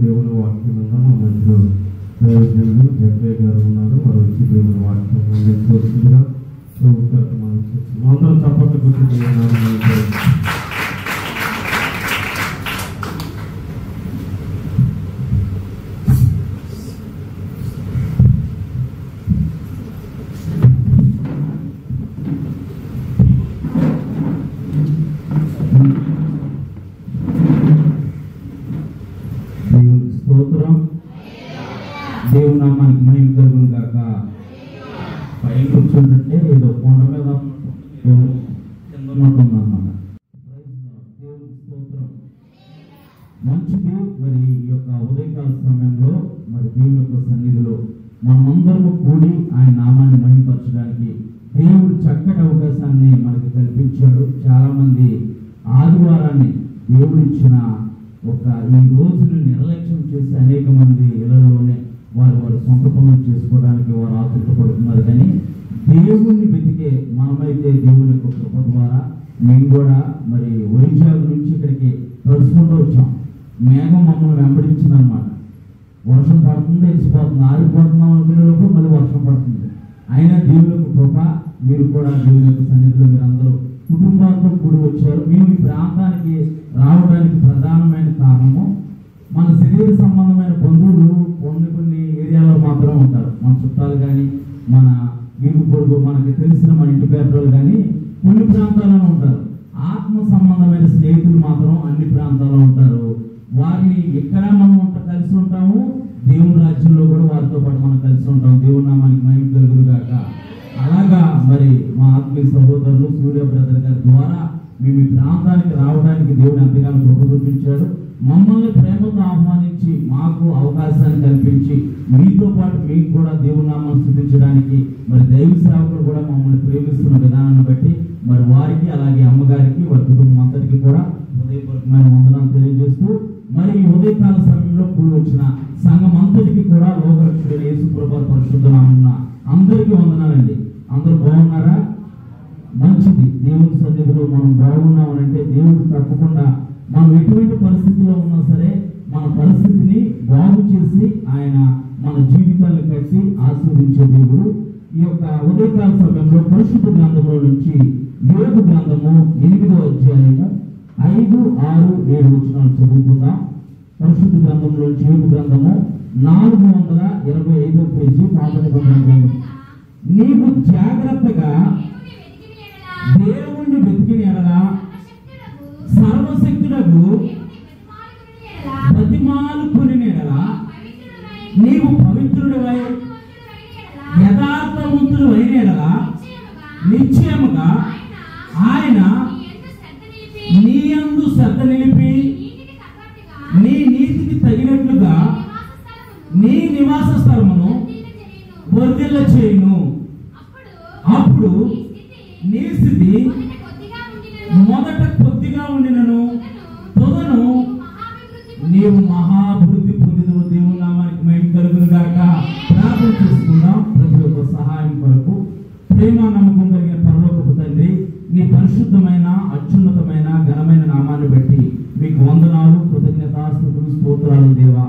దేవుని వాక్యం మా మధ్యలో ప్రయోజనులు జగ్గయ్య గారు ఉన్నారు. వారు వచ్చి దేవుని వాక్యం అందించవలసిందిగా అందరూ చప్పట్లు కొట్టి స్తోత్రం. దేవుని నామానికి మహిమ కలుగును గాక. పైన కూర్చుంటే ఏదో కొండ మీద ఉందన్నమాట. దేవుని స్తోత్రం. మంచిది. మరి ఈ యొక్క ఉదయకాల సమయంలో మరి దేవుని యొక్క సన్నిధిలో మనమందరము కూడి ఆయన నామాన్ని మహిమపరచడానికి దేవుడు చక్కటి అవకాశాన్ని మనకు కల్పించాడు. చాలా మంది ఆదివారాన్ని దేవుడు ఇచ్చిన ఒక ఈ రోజును నిర్లక్ష్యం చేసి అనేక మంది ఇళ్లలోనే వారి సొంత పనులు చేసుకోవడానికి వారు ఆతృతపడుతున్నారు. కానీ దేవుణ్ణి వెతికే మనమైతే దేవుని యొక్క కృప ద్వారా మేము కూడా మరి వైజాగ్ నుంచి ఇక్కడికి నడుచుకుంటూ వచ్చాం. మేఘం మమ్మల్ని వెంబడించిందనమాట. వర్షం పడుతుంది, తెలిసిపోతుంది, ఆరిపోతున్నాం అనుకునేలోపు మళ్ళీ వర్షం పడుతుంది. అయినా దేవుని యొక్క కృప. మీరు కూడా దేవుని యొక్క సన్నిధిలో మీరు అందరూ కుటుంబాలతో కూడి వచ్చారు. మేము ఈ ప్రాంతానికి రావడానికి ప్రధానమైన కారణము మన శరీర సంబంధమైన బంధువులు కొన్ని ఏరియాలో మాత్రం ఉంటారు. మన చుట్టాలు కానీ మన ఇరుగు పొరుగు మనకి తెలిసిన మన ఇంటి పేదలు కానీ కొన్ని ప్రాంతాల్లో ఉంటారు. ఆత్మ సంబంధమైన స్నేహితులు మాత్రం అన్ని ప్రాంతాల్లో ఉంటారు. వారిని ఎక్కడ మనం కలిసి ఉంటాము, దేవుని రాజ్యంలో కూడా వారితో పాటు మనం కలిసి ఉంటాం. దేవుని నామానికి మహిమ కలుగును గాక. అలాగా మరి మా ఆత్మీయ సహోదరులు సూర్య బ్రదర్ గారి ద్వారా మేము ఈ ప్రాంతానికి రావడానికి దేవుడు ఎంతగానో కృప చూపించాడు. మమ్మల్ని ప్రేమతో ఆహ్వానించి మాకు అవకాశాన్ని కల్పించి మీతో పాటు మీకు కూడా దేవుని నామాన్ని స్తుతించడానికి మరి దైవ సేవకులు కూడా మమ్మల్ని ప్రేమిస్తున్న విధానాన్ని బట్టి మరి వారికి అలాగే అమ్మగారికి వారి కుటుంబం అంతటికి కూడా హృదయపూర్వకమైన వందనాలు తెలియజేస్తూ మరి ఈ ఉదయకాల సమయంలో కూడి వచ్చిన సంఘం అంతటికి కూడా లోకరక్షకుడైన యేసు ప్రభువు పరిశుద్ధ నామమున అందరికీ వందనాలండి. అందరూ బాగున్నారా? మంచిది. దేవుని సన్నిధిలో మనం బాగున్నామనంటే దేవుడు తప్పకుండా మనం ఎటువంటి పరిస్థితిలో ఉన్నా సరే మన పరిస్థితిని బాగు చేసి ఆయన మన జీవితాన్ని కట్టి ఆశీర్వదించే దేవుడు. ఈ యొక్క ఉదయకాల సమయంలో పరిశుద్ధ గ్రంథంలో నుంచి యోబు గ్రంథము 8వ అధ్యాయము 5, 6, 7 వచనాలు చదువుకుందాం. పరిశుద్ధ గ్రంథంలో యోబు గ్రంథము 425వ పేజీ, పాత నిబంధన గ్రంథం. నీవు జాగ్రత్తగా దేవుణ్ణి వెతికిన ఎడల సర్వశక్తుడకు ప్రతిమాలుకుని ఎడల నీవు పవిత్రుడివై యథార్థవంతుడు అయిన ఎడల నిశ్చయముగా ఆయన నీ యందు శ్రద్ధ నిలిపి నీ నీతికి తగినట్లుగా నీ నివాస స్థలమును వర్ధిల్ల చేయును. అప్పుడు నీ స్థితి మొదట కొద్దిగా ఉండినను తొదను నీవు మహాభివృద్ధి పొందిన. దేవుని నామానికి మహిమ కలుగును గాక. ప్రార్థన చేసుకుందాం. ప్రతి ఒక్క సహాయం కొరకు ప్రేమ నమ్మకం కలిగిన పరలోకపు తండ్రి, నీ పరిశుద్ధమైన అత్యున్నతమైన ఘనమైన నామాన్ని బట్టి మీకు వందనాలు, కృతజ్ఞతాస్తుతులు, స్తోత్రాలు దేవా.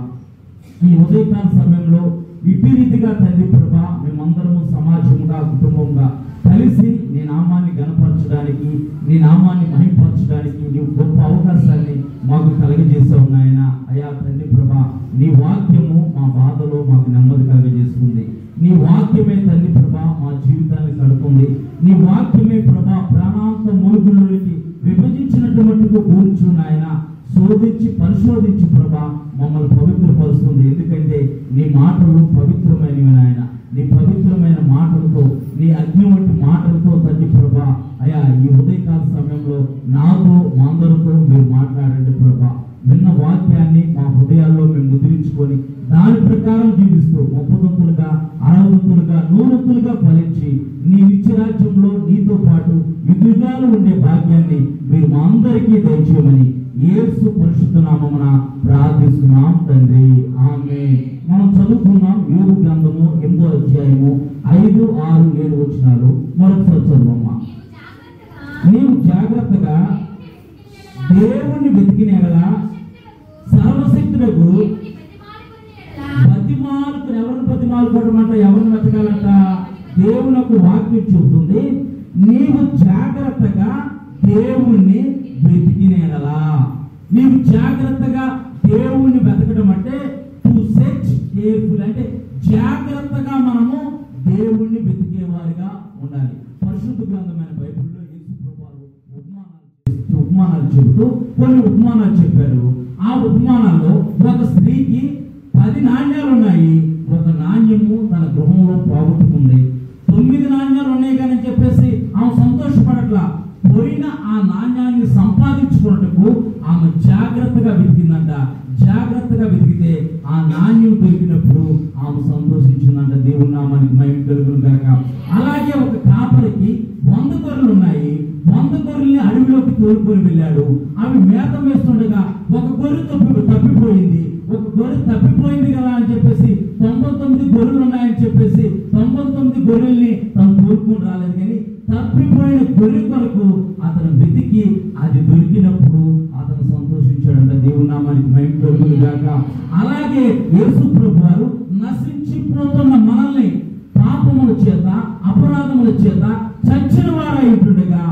ఈ ఉదయకాల సమయంలో ఇటు రీతిగా తండ్రి ప్రభా మేమందరము సమాజంగా కుటుంబంగా కలిసి నీ నామాన్ని గణపరచడానికి నీ నామాన్ని మహిమపరచడానికి నీవు గొప్ప అవకాశాన్ని మాకు కలగజేసావు నాయన. అయా తండ్రి ప్రభా నీ వాక్యము మా బాధలో మాకు నెమ్మది కలగజేస్తుంది. నీ వాక్యమే తండ్రి ప్రభా మా జీవితాన్ని కడుతుంది. నీ వాక్యమే ప్రభా ప్రాణాంత మూలుగులోకి విభజించినటువంటి కూర్చు నాయన. శోధించి పరిశోధించి ప్రభా మమ్మల్ని పవిత్రపరుస్తుంది. ఎందుకంటే నీ మాటలు పవిత్రమైనవి నాయన. నీ పవిత్రమైన మాటలతో నీ అగ్ని వంటి మాటలతో తండ్రి ప్రభా అయా ఈ ఉదయకాల సమయంలో నాతో మా అందరితో మీరు మాట్లాడండి ప్రభా. విన్న వాక్యాన్ని మా హృదయాల్లో మేము ముద్రించుకొని దాని ప్రకారం జీవిస్తూ 30 60 100 ఫలించి నీ నిత్యరాజ్యంలో నీతో పాటు యుగాలు ఉండే భాగ్యాన్ని మీరు మా అందరికీ దయచేయమని యేసు పరిశుద్ధ నామమున ప్రార్థిస్తున్నాం తండ్రి. ఆమేన్. మనం చదువుకున్నాం యోబు గ్రంథము 8వ అధ్యాయము 5, 6, 7 వచనాలు. మరొకసారి చదువమ్మా. నీవు జాగ్రత్తగా దేవుణ్ణి వెతికిన ఎడల సర్వశక్తులకు ఎవరిని బతిమాలుకోవడం అంట, ఎవరిని వెతకాలంట? దేవునకు వాక్యం చెబుతుంది, నీవు జాగ్రత్తగా దేవుణ్ణి వెతికినేలా. నీవు జాగ్రత్తగా దేవుణ్ణి వెతకడం అంటే టు సెర్చ్ కేర్ఫుల్, అంటే జాగ్రత్తగా మనము దేవుణ్ణి వెతికేవారిగా ఉండాలి. పరిశుద్ధ గ్రంథమైన బైబిల్లో యేసు ప్రభువు ఉపమానాలు చెబుతూ కొన్ని ఉపమానాలు చెప్పారు. ఆ ఉపమానాల్లో ఒక స్త్రీకి 10 నాణ్యాలు ఉన్నాయి, ఒక నాణ్యము తన గృహంలో పోగొట్టుకుంది. 9 నాణ్యాలు ఉన్నాయి కానీ చెప్పేసి ఆమె సంతోషపడట్లా. పోయిన ఆ నాణ్యాన్ని సంపాదించుకున్నట్టుకు ఆమె జాగ్రత్తగా వెతికిందంట. జాగ్రత్తగా వెతికితే ఆ నాణ్యం దొరికినప్పుడు ఆమె సంతోషించిందంట. దేవుని నామానికి మహిమ కలుగును గాక. అలాగే ఒక కాపరికి 100 గొర్రెలు ఉన్నాయి. 100 గొర్రెల్ని అడవిలోకి తోలుకొని వెళ్ళాడు. అవి మేత వేస్తుండగా ఒక గొర్రె తప్పిపోయింది. ఒక గొర్రె తప్పిపోయింది కదా అని చెప్పేసి 99 గొర్రెలు ఉన్నాయని చెప్పేసి 99 గొర్రెల్ని తను తోలుకొని రాలేదు. కానీ తప్పిపోయిన గొర్రె కొరకు అతను వెతికి అది దొరికినప్పుడు అతను సంతోషించాడంట. దేవుని నామానికి మహిమ కలుగును గాక. అలాగే యేసు ప్రభువు వారు నశించిపోతున్న మనల్ని పాపముల చేత అపరాధముల చేత చచ్చిన వారై ఉంటుండగా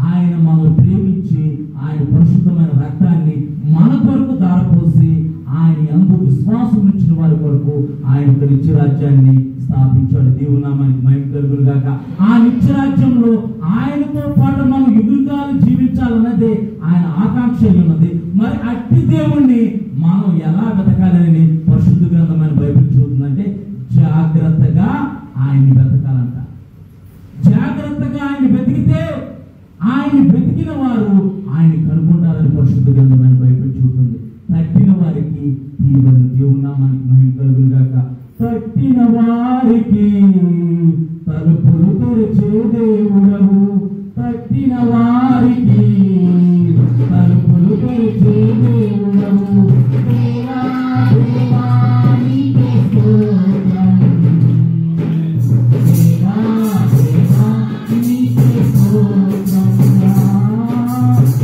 ఆయన మనల్ని ప్రేమించి ఆయన పరిశుద్ధమైన రక్తాన్ని మన కొరకు దారపోసి ఆయన యందు విశ్వాసం ఉంచిన వారి కొరకు ఆయన ఒక నిత్యరాజ్యాన్ని స్థాపించాడు. దేవుని నామానికి మహిమ కలుగును గాక. ఆ నిత్యరాజ్యంలో ఆయనతో పాటు మనం యుగాలు జీవించాలన్నదే ఆయన ఆకాంక్ష ఉన్నది. మరి అట్టి దేవుణ్ణి మనం ఎలా వెతకాలని పరిశుద్ధ గ్రంథమైన బైబిల్ చూస్తుందంటే జాగ్రత్తగా ఆయన్ని వెతకాలంట. జాగ్రత్తగా ఆయన వెతికితే ఆయన వెతికిన వారు ఆయన కనుగొంటారని పరిశుద్ధ గ్రంథమైన బైబిల్ చూస్తుంది. తట్టిన వారికి తీవ్రను. దేవుని నామానికి మహిమ కలుగును గాక. తట్టిన వారికి తలుపులు తెరిచే దేవుడవు, తట్టిన వారికి తలుపులు తెరిచే దేవుడవు. దేవా దేవా నీకే స్తోత్రం, దేవా దేవా నీకే స్తోత్రం,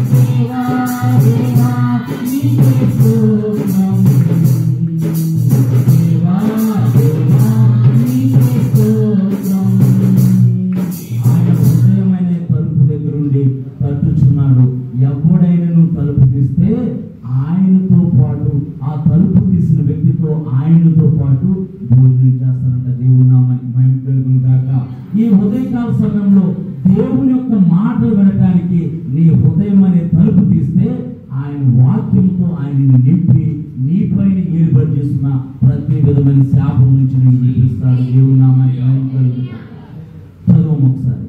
దేవా దేవా నీకే స్తోత్రం, దేవా దేవా నీకే స్తోత్రం. ఆయన హృదయమైన తలుపు దగ్గరుండి తట్టుచున్నాడు. ఎవడైనా తలుపు తీస్తే ఆయనతో పాటు ఆ తలుపు తీసిన వ్యక్తితో ఆయనతో పాటు భోజనం చేస్తారంట. దేవుని నామానికి మహిమ కలుగును గాక. ఈ ఉదయకాల సమయంలో దేవుని యొక్క మాటలు వినడానికి నీ హృదయం అనే తలుపు తీస్తే ఆయన వాక్యంతో ఆయన నింపి నీ పైన ఏర్పాటు చేస్తున్న ప్రతి విధమైన శాపం నుంచి నేను విడిపిస్తాడు. దేవుని నామానికి మహిమ కలుగును గాక. చదువు ఒకసారి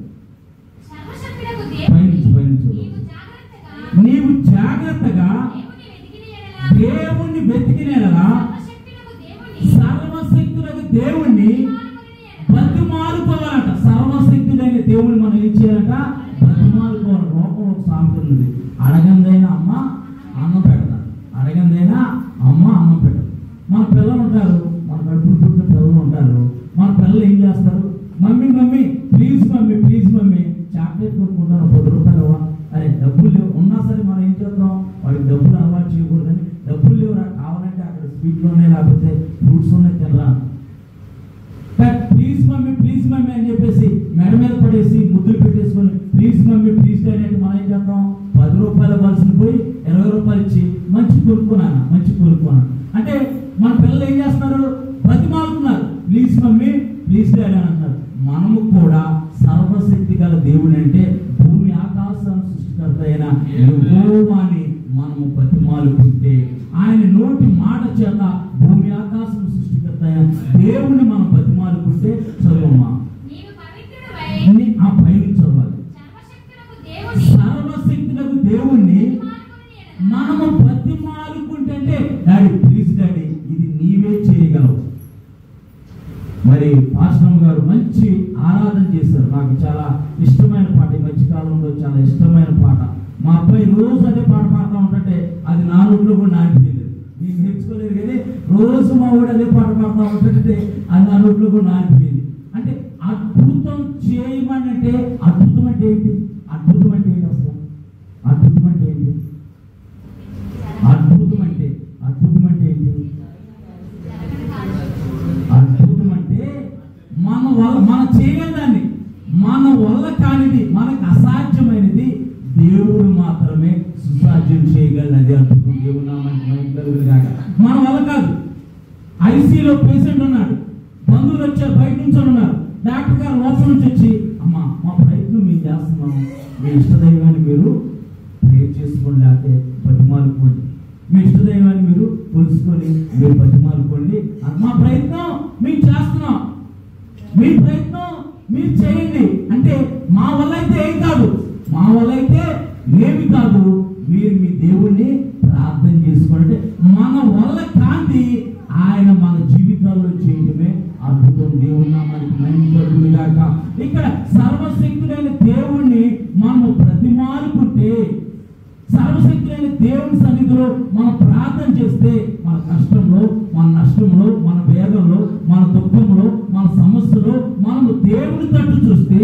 నీవు జాగ్రత్తగా దేవుణ్ణి వెతికినేలా సర్వశక్తులకు దేవుణ్ణి బతిమాలుకోవాలంట. సర్వశక్తుడైన దేవుణ్ణి మనం ఏం చేయాలంట? బతిమాలుకోవాలి. లోకంలో ఒక సామెత ఉంది, అడగందైనా అమ్మ అన్నం పెడతారు, అడగందైనా అమ్మ అన్నం పెట్టరు. మన పిల్లలు ఉంటారు, మన కడుపులు పుట్టిన పిల్లలు ఉంటారు. మన పిల్లలు ఏం చేస్తారు? Mummy mummy please mummy please mummy chocolate కొనుక్కుంటారు, 10 రూపాయలు. అరే డబ్బులు లేవు, ఉన్నా సరే మనం ఏం చేద్దాం? వాడికి డబ్బులు అలవాటు చేయకూడదని, డబ్బులు లేవురా కావాలంటే అక్కడ స్వీట్లు ఉన్నాయి, లేకపోతే ఫ్రూట్స్ ఉన్నాయి తినరా. ప్లీజ్ మమ్మీ అని చెప్పేసి మెడ మీద పడేసి ముద్దులు పెట్టేసుకొని ప్లీజ్ మమ్మీ ప్లీజ్ డాడీ అంటే మనం ఏం చేద్దాం? 10 రూపాయలు ఇవ్వాల్సిన పోయి 20 రూపాయలు ఇచ్చి మంచి కొనుక్కున్నాను అంటే మన పిల్లలు ఏం చేస్తున్నారు? బతిమాలుతున్నారు. ప్లీజ్ మమ్మీ ప్లీజ్ డాడీ అని అంటున్నారు. మనము కూడా సర్వశక్తి గల దేవుడు అంటే భూమి ఆకాశాన్ని సృష్టికర్త అయిన యెహోవాని మనము బతిమాలుకుంటే, ఆయన నోటి మాట చేత భూమి ఆకాశం సృష్టికర్త అయిన దేవుని మనం బతిమాలుకుంటే చదువమ్మా ఆ పైన చదవాలి. సర్వశక్తులకు దేవుణ్ణి మనము బతిమాలుకుంటే అంటే డాడీ ప్లీజ్ డాడీ ఇది నీవే చేయగలవు. మరి పాస్టర్ గారు మంచి ఆరాధన చేశారు. నాకు చాలా ఇష్టమైన పాట, ఈ మధ్య కాలంలో చాలా ఇష్టమైన పాట. మా అబ్బాయి రోజు అదే పాట పాడుతూ ఉంటుంటే అది నా నోట్లో కూడా నానిపోయింది. నేను నేర్చుకోలేదు కానీ రోజు మా వాడు అదే పాట పాడుతూ ఉంటుంటే అది నా నోట్లో కూడా నానిపోయింది. అంటే అద్భుతం చేయమని అంటే అద్భుతం అంటే ఏంటి? అద్భుతం అంటే ఏంటి అసలు? అద్భుతం అంటే ఏంటి? అద్భుతం అంటే ఏంటి? మన చేయలేదాన్ని, మన వల్ల కానిది, మనకు అసాధ్యమైనది దేవుడు మాత్రమే సుసాధ్యం చేయగలది అంటున్నాం. దేవుడు నామానికి మహిమ కలుగును గాక. మన వల్ల కాదు. ఐసీలో పేషెంట్ ఉన్నాడు, బంధువులు వచ్చారు, బయట నుంచి ఉన్నారు. డాక్టర్ గారు లోపల నుంచి వచ్చి, అమ్మా మా ప్రయత్నం మేము చేస్తున్నాం, మీ ఇష్టదైవాన్ని మీరు ప్రేర్ చేసుకోండి, లేకపోతే బతిమాలుకోండి, మీ ఇష్టదైవాన్ని మీరు తెలుసుకొని మీరు బతిమాలుకోండి, మా ప్రయత్నం మేము చేస్తున్నాం, మీ ప్రయత్నం మీరు చేయండి అంటే మా వల్ల అయితే ఏం కాదు, మా వల్ల అయితే ఏమి కాదు, మీరు మీ దేవుణ్ణి ప్రార్థన చేసుకోండి. మన వల్ల కాంతి ఆయన మన జీవితాల్లో చేయడమే అద్భుతం. దేవుని నామానికి మహిమ కలుగును గాక. ఇక్కడ సర్వశక్తుడైన దేవుణ్ణి మనము బ్రతిమాలుకుంటే, సర్వశక్తుడైన దేవుని సన్నిధిలో మనం ప్రార్థన చేస్తే, మన కష్టంలో, మన నష్టంలో, మన వేదంలో, మన దుఃఖంలో, మన సమస్యలో మనము దేవుని తట్టు చూస్తే,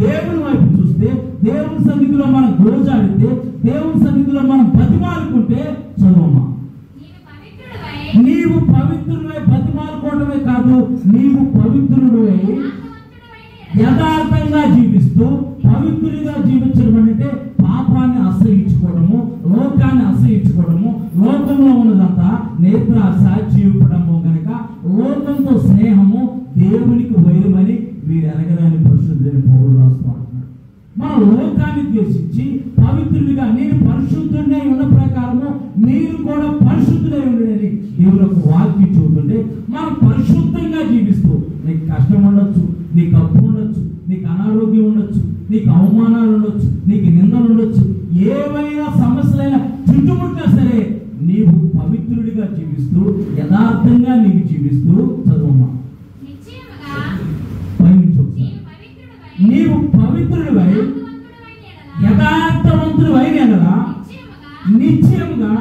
దేవుని వైపు చూస్తే, దేవుని సన్నిధిలో మనం గోజాడితే, దేవుని సన్నిధిలో మనం బతిమాలుకుంటే, చదువమ్మా, నీవు పవిత్రుడై బతిమాలుకోవడమే కాదు, నీవు పవిత్రుడై యథార్థంగా జీవిస్తూ పవిత్రుడిగా జీవించడం అంటే పాపాన్ని అసహించుకోవడము, లోకాన్ని అసహించుకోవడము, లోకంలో ఉన్నదంతా నేత్రాశ జీవించడము కనుక లోకంతో స్నేహము దేవునికి వైరమని మీరు ఎరగడానికి పరిశుద్ధుడైన పౌలు రాస్తున్నాడు. మన లోకాన్ని ద్వేషించి పవిత్రుడిగా, నేను పరిశుద్ధుడై ఉన్న ప్రకారము మీరు కూడా పరిశుద్ధుడై ఉండడని దేవుని యొక్క వాక్యం చూస్తుంటే, మనం పరిశుద్ధంగా జీవిస్తూ, నీకు కష్టం ఉండొచ్చు, నీకు అప్పు ఉండొచ్చు, నీకు అనారోగ్యం ఉండొచ్చు, నీకు అవమానాలు ఉండొచ్చు, నీకు నిందలు ఉండొచ్చు, ఏవైనా సమస్యలైనా చుట్టుముట్టినా సరే నీవు పవిత్రుడిగా జీవిస్తూ, యథార్థంగా నీవు జీవిస్తూ, చదువమ్మా, నీవు పవిత్రుడివై యథార్థవంతుడివై కదా నిశ్చయముగా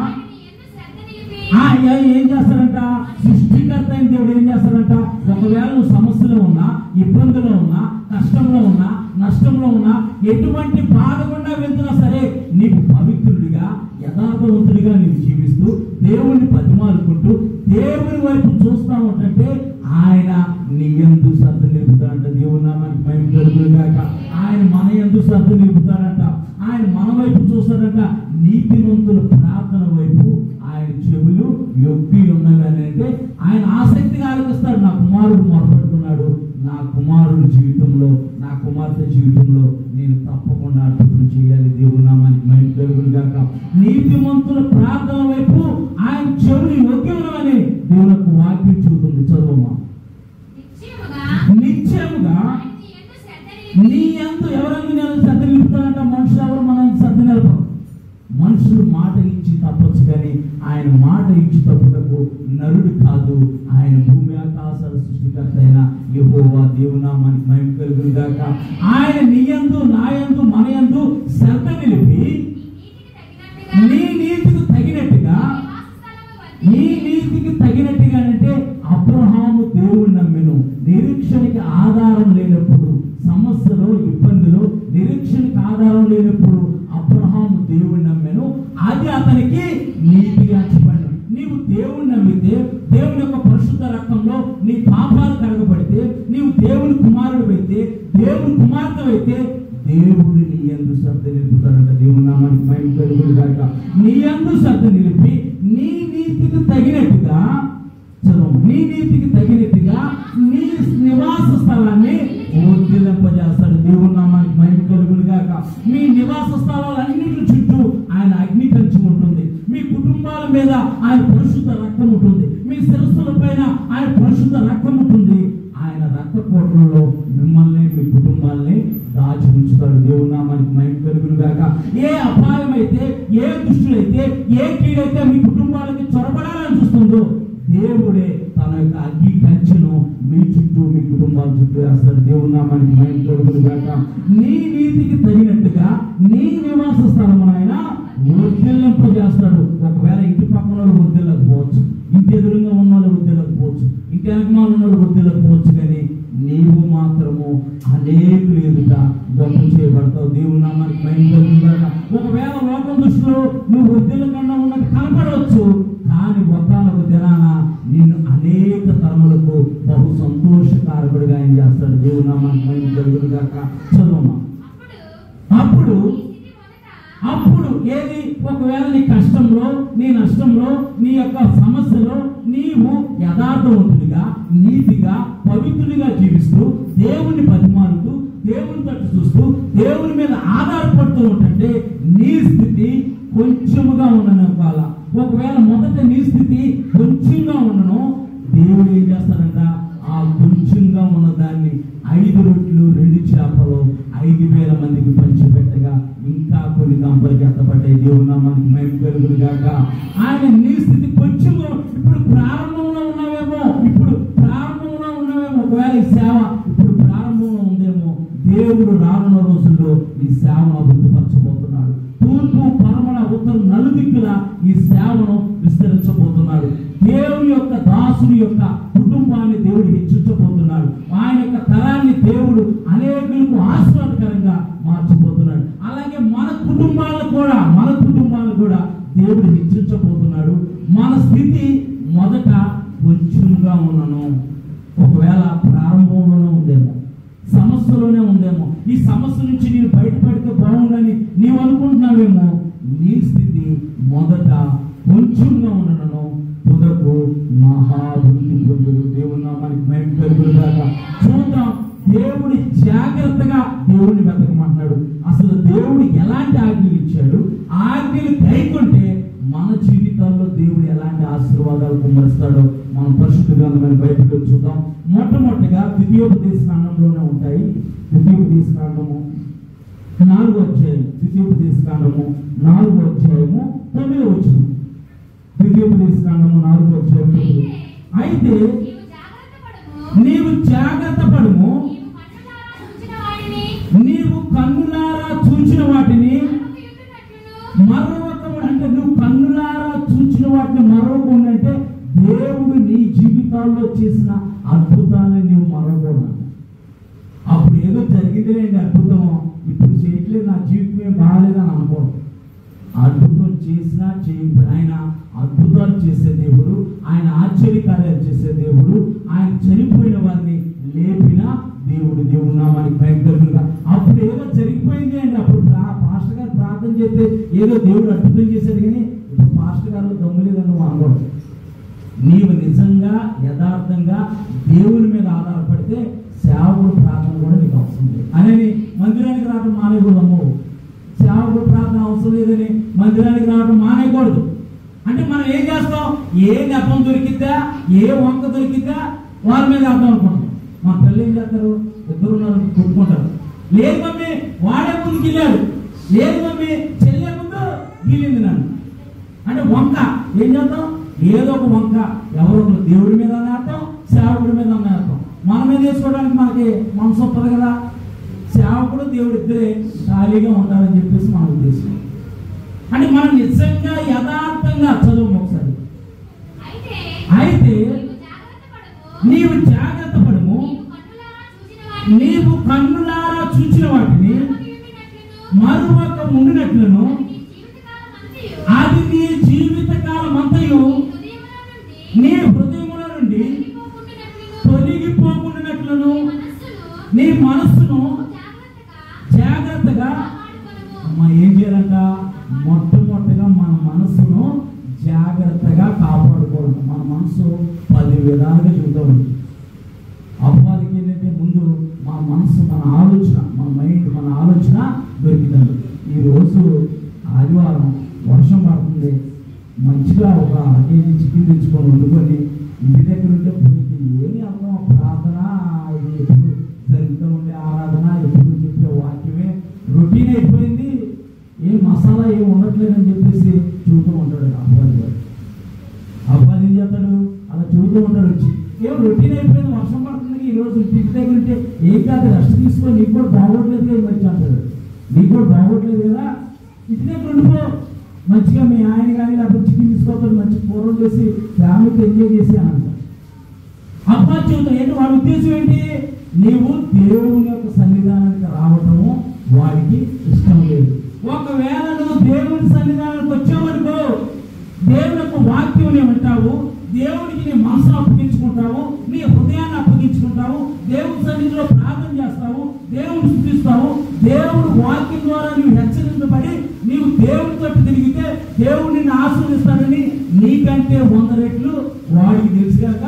ఏం చేస్తారంట, సృష్టికర్త అయిన దేవుడు ఏం చేస్తారంట, ఒకవేళ నువ్వు సమస్యలో ఉన్నా, ఇబ్బందులో ఉన్నా, కష్టంలో ఉన్నా, నష్టంలో ఉన్నా, ఎటువంటి బాధ గుండా వెళ్తున్నా సరే నీకు పవిత్రుడిగా యథార్థవంతుడిగా నీవు జీవిస్తూ దేవుణ్ణి బతిమాలుకుంటూ దేవుని వైపు చూస్తా ఉంటే ఆయన నీ యందు శ్రద్ధ నిలుపుతాడంట. దేవుని నామానికి మహిమ కలుగును గాక. ఆయన మన యందు శ్రద్ధ నిలుపుతాడంట. ఆయన మన వైపు చూస్తాడంట. నీతిమంతుల ప్రార్థన వైపు ఆయన చెవులు యొక్కి ఉన్నవి అంటే ఆయన ఆసక్తిగా ఆలోచిస్తాడు. నా కుమారుడు మొరపెడుతున్నాడు, నా కుమారుడి జీవితంలో, నా కుమార్తె జీవితంలో నేను తప్పకుండా అద్భుతం చేయాలి. దేవుని నామానికి మహిమ కలుగును గాక. నీతిమంతుల ప్రార్థన వైపు ఆయన చెవులు యొక్కి ఉన్నవని దేవుని యొక్క వాక్యం చూస్తుంది. చదువమ్మా, నిశ్చయముగా నీ యందు ఎవరందు నేను శ్రద్ధ నిలుపుతానంట. మనుషులు ఎవరు మన శ్రద్ధ నిలపరు. మనుషులు మాట ఇచ్చి తప్పచ్చు, కానీ ఆయన మాట ఇచ్చి తప్పుటకు నరుడు కాదు. ఆయన భూమి ఆకాశాల సృష్టికర్త అయిన యెహోవా. దేవుని నామానికి మహిమ కలుగును గాక. ఆయన నీ యందు, నా యందు, మన యందు శ్రద్ధ నిలిపి నీ నీతికి తగినట్టుగా, నీ నీతికి తగినట్టుగా అంటే అబ్రహాము దేవుని నమ్మెను. నిరీక్షణకి ఆధారం లేనప్పుడు, సమస్యలో, ఇబ్బందులు, నిరీక్షణకి ఆధారం లేనప్పుడు అబ్రహాము దేవుని నమ్మెను, అది అతనికి నీతిగా చెప్పండి. నీవు దేవుని నమ్మితే, దేవుని యొక్క పరిశుద్ధ రక్తంలో నీ పాపాలు కడగబడితే, నీవు దేవుని కుమారుడు అయితే, దేవుని కుమార్తె అయితే దేవుడు నీ యందు శ్రద్ధ నిలుపుతాడంట. దేవుని నామానికి మహిమ కలుగును గాక. నీ యందు శ్రద్ధ నిలిపి నీ నీతికి తగినట్టుగా, చదువు, నీ నీతికి తగినట్టుగా నీ నివాస స్థలాన్ని వర్ధిల్లింపజేస్తాడు. దేవుని నామానికి మహిమ కలుగును గాక. మీ నివాస స్థలాలన్నింటి చుట్టూ ఆయన అగ్ని కంచి ఉంటుంది. మీ కుటుంబాల మీద ఆయన పరిశుద్ధ రక్తం ఉంటుంది. మీ శిరస్సుల పైన ఆయన పరిశుద్ధ రక్తం ఉంటుంది. ఆయన రక్త కోటలలో మిమ్మల్ని, మీ కుటుంబాలని దాచి ఉంచుతాడు. దేవుని నామానికి మహిమ కలుగును గాక. ఏ అపాయం అయితే, ఏ దుష్టులైతే, ఏ కీడైతే మీ కుటుంబాలకి చొరబడాలని చూస్తుందో దేవుడే తన యొక్క అగ్ని కంచెను మీ చుట్టూ, మీ కుటుంబాల చుట్టూ వేస్తాడు. దేవుని నామానికి మహిమ కలుగును గాక. నీ నీతికి తగినట్టుగా నీ నివాస స్థలమును ఆయన వర్ధిల్లింపజేస్తాడు. ఒకవేళ ఇంటి పక్కన వాళ్ళు వర్ధిల్లకపోవచ్చు, ఇంటి ఎదురుగా ఉన్న వాళ్ళు వర్ధిల్లకపోవచ్చు, ఇంటి వెనకమాల ఉన్న వాళ్ళు వర్ధిల్లకపోవచ్చు, కానీ నీవు మాత్రము అనేకులు ఎదుట గొప్ప చేయబడతావు. దేవుని నామానికి మహిమ కలుగును గాక. ఒకవేళ లోకం దృష్టిలో నువ్వు వర్ధిల్లకుండా ఉన్నది కనపడవచ్చు, కానీ ఒకానొక దినాన నిన్ను అనేక తరములకు బహు సంతోషకారకుడిగా ఆయన చేస్తాడు. దేవుని నామానికి మహిమ కలుగును గాక. చదువమ్మా. అప్పుడు ఏది, ఒకవేళ నీ కష్టంలో, నీ నష్టంలో, నీ యొక్క సమస్యలో నీవు యథార్థవంతుడిగా, నీతిగా, పవిత్రుడిగా జీవిస్తూ, దేవుని బతిమాలుతూ, దేవుని తట్టు చూస్తూ, దేవుని మీద ఆధారపడుతూ ఉంటే నీ స్థితి కొంచెముగా ఉండను. ఒకవేళ మొదట నీ స్థితి కొంచెంగా ఉండను, దేవుడు ఏం చేస్తాడంట, ఆ కొంచెంగా ఉన్న దాన్ని 5 రొట్టెలు 2 చేపలు 5,000 మందికి పంచిపెట్టగా ఇంకా కొన్ని గంపలకి ఎత్తపడ్డాయి. దేవుని నామానికి మహిమ కలుగును గాక. ఆయన నీ స్థితి కొంచెం ఇప్పుడు ప్రారంభంలో ఉన్నావేమో, ఒకవేళ ఈ సేవ ఇప్పుడు ప్రారంభంలో ఉందేమో, దేవుడు రానున్న రోజుల్లో ఈ సేవను అభివృద్ధిపరచబోతున్నాడు. తూర్పు, పడమర, ఉత్తరం నలుదిక్కుల ఈ సేవను విస్తరించబోతున్నాడు. దేవుని యొక్క దాసుని యొక్క కుటుంబాన్ని దేవుడు హెచ్చించబోతున్నాడు. ఆయన యొక్క తరాన్ని దేవుడు అనేకులకు ఆశీర్వాదకరంగా మార్చబోతున్నాడు. అలాగే మన కుటుంబాలను కూడా దేవుడు హెచ్చించబోతున్నాడు. మన స్థితి మొదట కొంచెంగా ఉన్నను, ఒకవేళ ప్రారంభంలోనే ఉందేమో, సమస్యలోనే ఉందేమో, ఈ సమస్య నుంచి నేను బయటపడితే బాగుందని నీవు అనుకుంటున్నావేమో, నీ స్థితి మొదట కొంచెంగా ఉండను, తుదకు మహాభివృద్ధి పొందుడు. దేవుని నామానికి మహిమ కలుగును గాక. చూద్దాం, దేవుడి జాగ్రత్తగా దేవుడిని వెతకమంటున్నాడు. అసలు దేవుడు ఎలాంటి ఆజ్ఞలు ఇచ్చాడు, ఆజ్ఞలు కైకొంటే మన జీవితాల్లో దేవుడు ఎలాంటి ఆశీర్వాదాలు కుమ్మరిస్తాడో మనం పరిశుద్ధ గ్రంథమైన బైబిల్లో చూద్దాం. మొట్టమొదటిగా ద్వితీయోపదేశకాండంలోనే ఉంటాయి. ద్వితీయోపదేశకాండము 4వ అధ్యాయం, ద్వితీయోపదేశకాండము 4వ అధ్యాయము 9వ వచనం. ద్వితీయోపదేశకాండము 4వ అధ్యాయం 9. అయితే నీవు జాగ్రత్త పడుము, నీవు కన్నులారా చూచిన వాటిని మరొకడు, అంటే నువ్వు కన్నులారా చూచిన వాటిని మరొకడు అంటే దేవుడు నీ జీవితాల్లో చేసిన అద్భుతాలను నీవు మరొకడు. అప్పుడు ఏదో జరిగిందిలేండి అద్భుతం, ఇప్పుడు చేయట్లేదు, నా జీవితం ఏం బాగాలేదని అనుకోడు. అద్భుతం చేసినా చేయకపోయినా ఆయన అద్భుతాలు చేసే దేవుడు, ఆయన ఆశ్చర్యకార్యాలు చేసే దేవుడు, ఆయన చనిపోయిన వారిని లేపిన దేవుడు. దేవుడు నామానికి భయంకరంగా. అప్పుడు ఏదో జరిగిపోయింది అండి, అప్పుడు పాస్టర్ గారు ప్రార్థన చేస్తే ఏదో దేవుడు అద్భుతం చేశాడు, కానీ ఇప్పుడు పాస్టర్ గారు దమ్ములేదని అనుకోడు. నీవు నిజంగా యథార్థంగా దేవుని మీద ఆధారపడితే సేవకుడు ప్రార్థన కూడా నీకు అవసరం లేదు అనేది మందిరానికి రావడం మానేయకూడదు. సేవకుడు ప్రార్థన అవసరం లేదని మందిరానికి రావడం మానేయకూడదు. అంటే మనం ఏం చేస్తాం, ఏ నెపం దొరికిద్దా, ఏ వంక దొరికిద్దా వారి మీద అర్థం అనుకుంటాం. మా పిల్లలు ఏం చేస్తారు, 2 ఉన్నారు కొట్టుకుంటారు. లేదు మమ్మీ వాడే ముందుకు వెళ్ళాడు, లేదు మమ్మీ చెల్లె ముందు గీలింది నన్ను అంటే వంక. ఏం చేద్దాం, ఏదో ఒక వంక, ఎవరో ఒకరు దేవుడి మీద నేర్తాం, సేవకుడి మీద నేర్తాం. మన మీద వేసుకోవడానికి మనకి మనసు వస్తుంది కదా. సేవకుడు దేవుడు ఇద్దరే ఖాళీగా ఉండాలని చెప్పేసి మన ఉద్దేశం. అంటే మనం నిజంగా యథార్థంగా చదువు ఒకసారి. అయితే నీవు జాగ్రత్త పడము, నీవు కన్నులారా చూచిన వాటిని మరొక ఉండినట్లను, అది నీ జీవితకాలం అంతయు నీ హృదయముల నుండి తొలగిపోకుండానట్లను నీ మనస్సును జాగ్రత్తగా. ఏం చేయాలంట, మొట్టమొదటిగా మన మనస్సును జాగ్రత్తగా కాపాడుకోవాలి. మన మనసు 10 విధాలుగా చెబుతూ ఉంటుంది. అపవాదికి ఏంటంటే ముందు మన మనసు, మన ఆలోచన, మన మైండ్, మన ఆలోచన దొరికిందండి. ఈరోజు ఆదివారం వర్షం పడుతుంది, మంచిగా ఒక కేజీ చికెన్ తెచ్చుకొని వండుకొని ఇంటి దగ్గర ఉంటే పోయి ఏమి అర్థం, ప్రార్థన ఎప్పుడు జరుగుతూ ఉండే ఆరాధన, ఎప్పుడు చెప్పే వాక్యమే రొటీన్ అయిపోయింది, ఏ మసాలా ఏం ఉండట్లేదని చెప్పేసి చూస్తూ ఉంటాడు అబ్బాయి గారు. అబ్బాయి ఏం చేస్తాడు, అలా చూస్తూ ఉంటాడు. వచ్చి ఏం రొటీన్ అయిపోయింది, వర్షం పడుతుంది, ఈరోజు ఇంటి దగ్గర ఉంటే ఏం కాదు, రెస్ట్ తీసుకొని నీకు కూడా బాగోట్లేదు కదా మంచి అంటాడు. నీకు కూడా బాగోట్లేదు కదా, ఇంటి దగ్గర ఉండిపో, మంచిగా మీ ఆయన కానీ లేకపోతే చికెన్ తీసుకోవాలి, మంచి కూరలు చేసి ఫ్యామిలీతో ఎంజాయ్ చేసి అని అంటారు. అబ్బాయి చూద్దాం ఏంటి, వాడి ఉద్దేశం ఏంటి, నీవు దేవుని యొక్క సన్నిధానానికి రావటము వాడికి ఇష్టం లేదు. ఒకవేళ నువ్వు దేవుని సన్నిధానానికి వచ్చావనుకో, దేవుని యొక్క వాక్యం వింటావు, దేవుడికి నీ మనసును అప్పగించుకుంటావు, నీ హృదయాన్ని దేవుడు స్తుతిస్తావు. దేవుడు వాక్యం ద్వారా నీవు హెచ్చరించబడి నీవు దేవుడి తట్టు తిరిగితే దేవుడు నిన్ను ఆశీర్వదిస్తాడని నీకంటే 100 రెట్లు వాడికి తెలుసు కనుక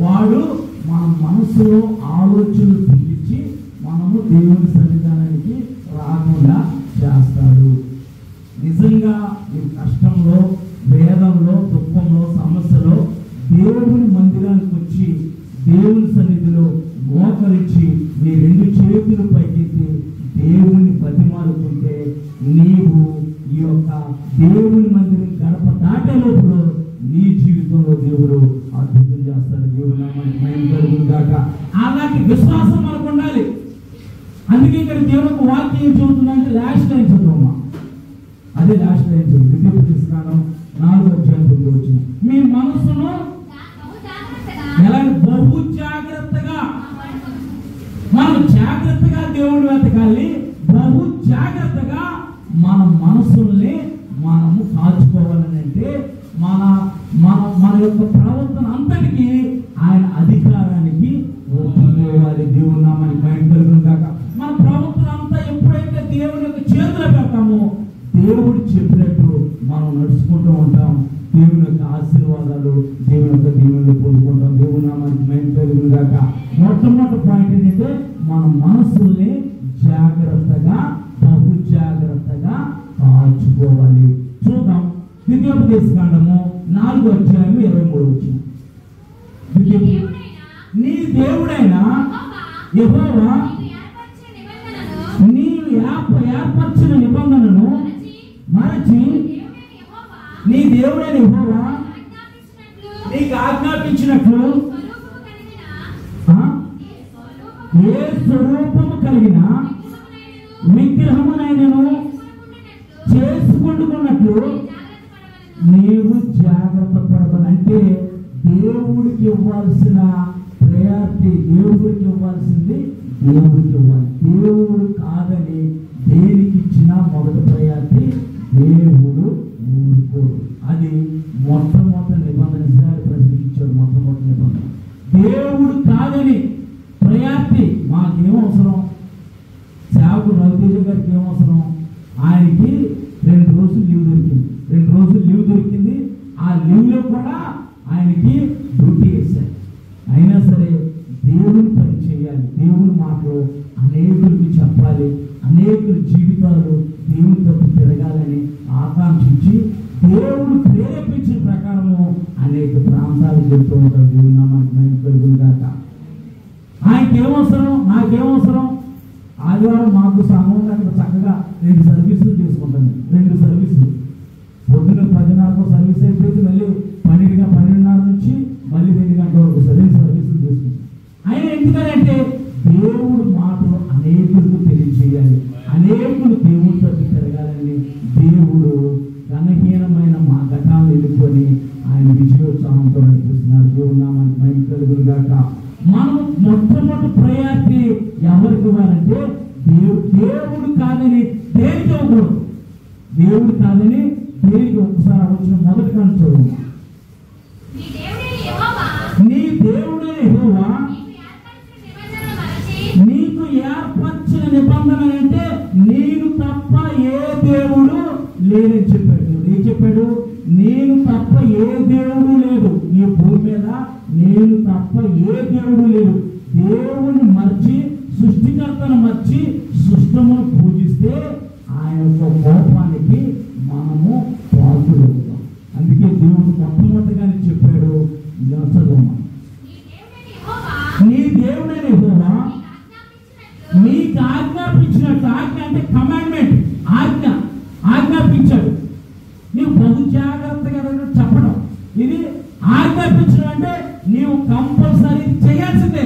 వాడు మన మనసులో ఆలోచనలు పిలిచి మనము దేవుని సన్నిధానానికి రాకుండా చేస్తాడు. నిజంగా ఈ కష్టంలో, వేదంలో, దుఃఖంలో, సమస్యలో దేవుని మందిరానికి వచ్చి దేవుని సన్నిధిలో మోకరించి నీ 2 చేతులు పైకెత్తి దేవుని బతిమాలుకుంటే నీవు ఈ యొక్క దేవుని మందిరం గడప దాటే లోపల నీ జీవితంలో దేవుడు అద్భుతం చేస్తాడు. దేవుడు నామానికి మహిమ కలుగును గాక. అలాంటి విశ్వాసం మనకు ఉండాలి. అందుకే ఇక్కడ దేవునికి వాక్యం ఏం చెబుతుందంటే లాస్ట్ లైన్ చదువుమా, అదే లాస్ట్ లైన్ చదువు. ద్వితీయోపదేశకాండం 4:9 మీ మనస్సును ఎలా బహు జాగ్రత్తగా, మనం జాగ్రత్తగా దేవుడు వెతకాలి. బహు జాగ్రత్తగా మన మనసుల్ని మనము కాచుకోవాలని అంటే మన మన మన యొక్క ప్రవర్తన అంతటికి ఆయన అధికారానికి ఒప్పుకోవాలి. దేవుడు నామానికి మహిమ కలుగును గాక. మన ప్రవర్తన అంతా ఎప్పుడైతే దేవుడి యొక్క చేతిలో పెడతామో దేవుడు చెప్పినట్టు మనం నడుచుకుంటూ ఉంటాం. దేవుని యొక్క ఆశీర్వాదాలు, దేవుని యొక్క దీవెనలు పొందుకుంటాం. దేవుడు నామానికి మహిమ కలుగును గాక. మొట్టమొదటి పాయింట్ ఏంటంటే మన మనసుల్ని జాగ్రత్తగా, బహు జాగ్రత్తగా కాచుకోవాలి. చూద్దాం ద్వితీయోపదేశకాండము 4:23. నీ దేవుడైన యెహోవా నీవు ఏర్పరిచిన నిబంధనను మరచి నీ దేవుడైన యెహోవా నీకు ఆజ్ఞాపించినట్లు ఏ స్వరూపము కలిగిన విగ్రహమునైనను చేసుకుంటున్నట్లు నీవు జాగ్రత్త పడవని. అంటే దేవుడికి ఇవ్వాల్సిన ప్రయారిటీ, దేవుడికి ఇవ్వాల్సింది దేవుడికి ఇవ్వాలి. దేవుడు కాదని దేనికి ఇచ్చినా మొదటి ప్రయారిటీ దేవుడు ఊరుకోడు. అది మొట్టమొదటి నిబంధన. ఇశ్రాయేలు ప్రజలకు ఇచ్చాడు మొట్టమొదటి నిబంధన. దేవుడు కాదని ప్రయారిటీ. మాకేం అవసరం? సేవకుడు రవితేజ గారికి ఏమవసరం? ఆయనకి 2 రోజులు లీవ్ దొరికింది. 2 రోజులు లీవ్ దొరికింది. ఆ లీవ్లో కూడా ఆయనకి డ్యూటీ వేశారు. అయినా సరే దేవుని పని చేయాలి. దేవుని మాటలు అనేకులకి చెప్పాలి. అనేకుల జీవితాలు దేవుని తప్పు తిరగాలని ఆకాంక్షించి దేవుడు ప్రేరేపించిన ప్రకారము అనేక ప్రాంతాలకు వెళ్తూ ఉంటారు. దేవుని నామానికి మహిమ కలుగును గాక. ఆయనకి ఏమవసరం? నాకేమవసరం? ఆదివారం మాకు సంఘం అక్కడ చక్కగా 2 సర్వీసులు చేసుకుంటాను. 2 సర్వీసులు. పొద్దున 10:30 సర్వీస్ అయిపోయింది. మళ్ళీ 12:30 నుంచి మళ్ళీ 2 గంటల వరకు 2 సర్వీసులు చేసుకుంటాం. ఆయన ఎందుకంటే దేవుడు మాటలు అనేకులకు తెలియజేయాలి. అనేకులు దేవుడి తట్టు తిరగాలని దేవుడు ఘనహీనమైన మా ఘటాలను ఎదుర్కొని ఆయన విజయోత్సాహంతో నడిపిస్తున్నాడు. దేవుడు నామానికి మహిమ కలుగును గాక. మనం మొట్టమొదటి ప్రయారిటీ ఎవరికి ఇవ్వాలంటే దేవుడు కాదని దేనికి ఇవ్వకూడదు. దేవుడు కాదని దేనికి. ఒకసారి వచ్చిన మొదటి కానీ చూడండి. నీ దేవుడైన యెహోవా నీకు ఏర్పరిచిన నిబంధన అంటే నేను తప్ప ఏ దేవుడు లేదని చెప్పాడు. దేవుడు ఏం చెప్పాడు? నేను తప్ప ఏ దేవుడు లేదు ఈ భూమి మీద. నేను తప్ప ఏ దేవుడు లేదు. దేవుని మర్చి, సృష్టికర్తను మర్చి సృష్టమును పూజిస్తే ఆయన యొక్క కోపానికి మనము పాత్రులవుతాం. అందుకే దేవుడు మొట్టమొదటిగానే చెప్పాడు. చదువు. నీ దేవుడైన యెహోవా నీకు ఆజ్ఞాపించినట్టు. ఆజ్ఞ అంటే కమాండ్మెంట్, ఆజ్ఞ. ఆజ్ఞాపించాడు. నీవు బహు జాగ్రత్తగా చెప్పడం. ఇది ఆజ్ఞాపించడం అంటే నీవు కంపల్సరీ చేయాల్సిందే.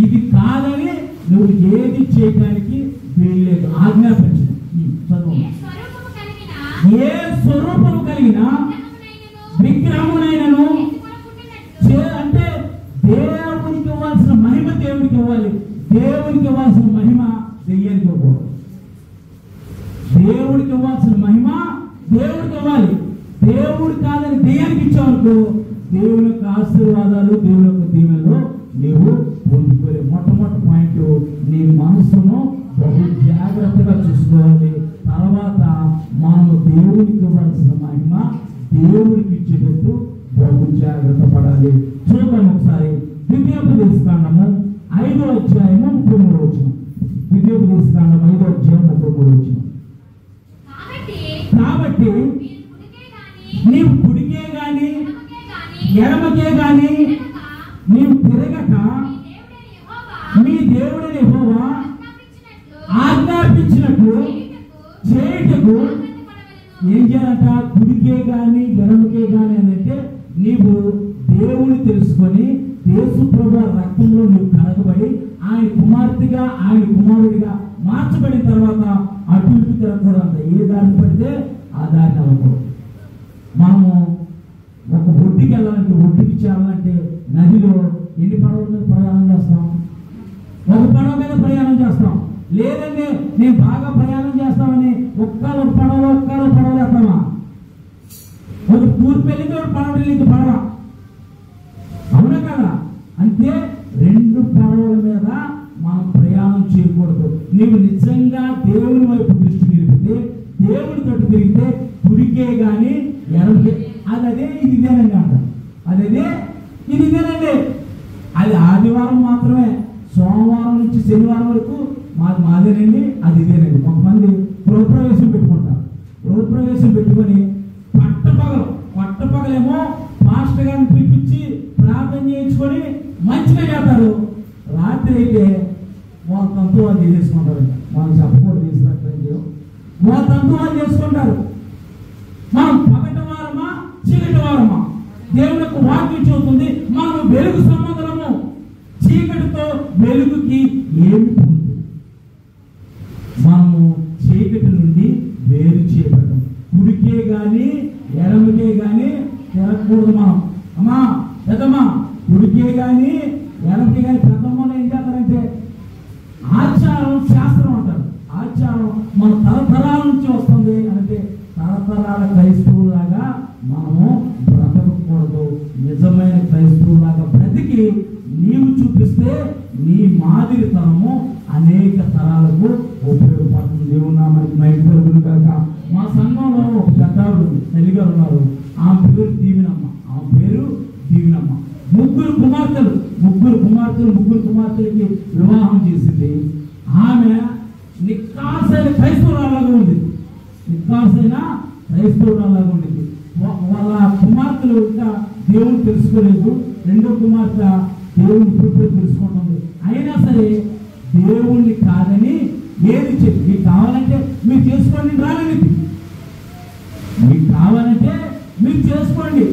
ఇది కాదని నువ్వు ఏది చేయడానికి వీల్లేదు. ఆజ్ఞాపించడం. చదువు. ఏ స్వరూపము కలిగిన విగ్రహమునైనను అంటే దేవునికి ఇవ్వాల్సిన మహిమ దేవుడికి ఇవ్వాలి. దేవుడికి ఇవ్వాల్సిన మహిమ దెయ్యానికి ఇవ్వకూడదు. దేవుడికి ఇవ్వాల్సిన మహిమ దేవుడికి ఇవ్వాలి. దేవుడు కాదని దెయ్యానికి ఇచ్చేవరకు దేవుని యొక్క ఆశీర్వాదాలు, దేవుని యొక్క దీవెనలు నీవు పొందుకోలేవు. మొట్టమొదటి పాయింట్, నీ మనసును బహు జాగ్రత్తగా చూసుకోవాలి. తర్వాత మనము దేవునికి ఇవ్వాల్సిన మహిమ దేవుడికి ఇచ్చేటట్టు బహు జాగ్రత్త పడాలి. చూద్దాం ఒకసారి ద్వితీయోపదేశకాండము 5వ అధ్యాయము 33వ వచనం. ద్వితీయోపదేశకాండం 5వ అధ్యాయం 33వ వచనం. కాబట్టి నీవు కుడికే గాని ఎడమకే గాని నీవు తిరగక మీ దేవుడైన యెహోవా ఆజ్ఞాపించినట్లు చేయుటకు ఏం చేయాలంట? కుడికే గాని ఎడమకే గాని అని అంటే నీవు దేవుని తెలుసుకొని యేసు ప్రభువు రక్తంలో నీవు కడగబడి ఆయన కుమార్తెగా ఆయన కుమారుడిగా మార్చబడిన తర్వాత అటు ఇటు తిరగకూడదు. ఏ దారిని పడితే ఆ దారిని అవ్వకూడదు. మనము ఒక ఒడ్డుకి వెళ్ళాలంటే, ఒడ్డుకి చేరాలంటే నదిలో ఎన్ని పడవల మీద ప్రయాణం చేస్తాం? ఒక పడవ మీద ప్రయాణం చేస్తాం. లేదంటే నేను బాగా ప్రయాణం చేస్తామని ఒక్క పడవలో వేస్తామా? ఒక తూర్పు వెళ్ళింది, ఒక పడవ వెళ్ళింది పడవ. అవునా కదా? అంటే 2 పడవల మీద మనం ప్రయాణం చేయకూడదు. నీవు నిజంగా దేవుని వైపు దృష్టి నిలిపితే, దేవుని తోటి తిరిగితే కుడికే గాని ఎడమకే, అదే ఇదేనండి అంటారు. అదే ఇదేనండి. అది ఆదివారం మాత్రమే, సోమవారం నుంచి శనివారం వరకు మాదేనండి, అది ఇదేనండి. కొంతమంది గృహప్రవేశం పెట్టుకుంటారు. గృహప్రవేశం పెట్టుకొని పట్టపగలేమో మాస్టర్ గారిని పిలిపించి ప్రార్థన చేయించుకొని మంచిగా చేస్తారు. రాత్రి అయితే వాళ్ళ తంతు వాళ్ళు చేసుకుంటారు. వాళ్ళు చెప్పకూడదు, తీసుకున్నట్టు వాళ్ళ తంతు వాళ్ళు చేసుకుంటారు. మనం పగటి వారమా చీకటి వారమా? దేవుని యొక్క వాక్యం చెబుతుంది మనం వెలుగు సంబంధము. చీకటితో వెలుగుకి ఏమి ఉంది? మనము చీకటి నుండి వేరు చేయబడ్డాం. కుడికే గాని ఎడమకే గాని తిరగకూడదు. మనం అమ్మా పెద్దమ్మా కుడికే గాని ఎడమకే గాని పెద్దమ్మ ఏం చేస్తారంటే ఆచారం శాస్త్రం అంటారు. ఆచారం మన తరతరాల నుంచి వస్తుంది అంటే తరతరాల క్రైస్తవులాగా మనము బ్రతకూడదు. నిజమైన క్రైస్తవులాగా బ్రతికి నీవు చూపిస్తే నీ మాదిరితనము అనేక తరాలకు ఉపయోగపడుతుంది. దేవుని నామానికి మహిమ కలుగును గాక. మా సంఘంలో ఒక పెద్దావిడ తల్లిగారు ఉన్నారు. ఆమె పేరు దీవెనమ్మ. ముగ్గురు కుమార్తెలకి వివాహం చేసింది. ఆమె నిక్కాసైన క్రైస్తవురాలాగా ఉంది. వాళ్ళ కుమార్తెలు ఇంకా దేవుని తెలుసుకోలేదు. రెండో కుమార్తె దేవుని ఇప్పుడు తెలుసుకుంటుంది. అయినా సరే దేవుణ్ణి కాదని ఏది చెప్పి మీకు కావాలంటే మీరు చేసుకోండి రాలేదు, మీకు కావాలంటే మీరు చేసుకోండి,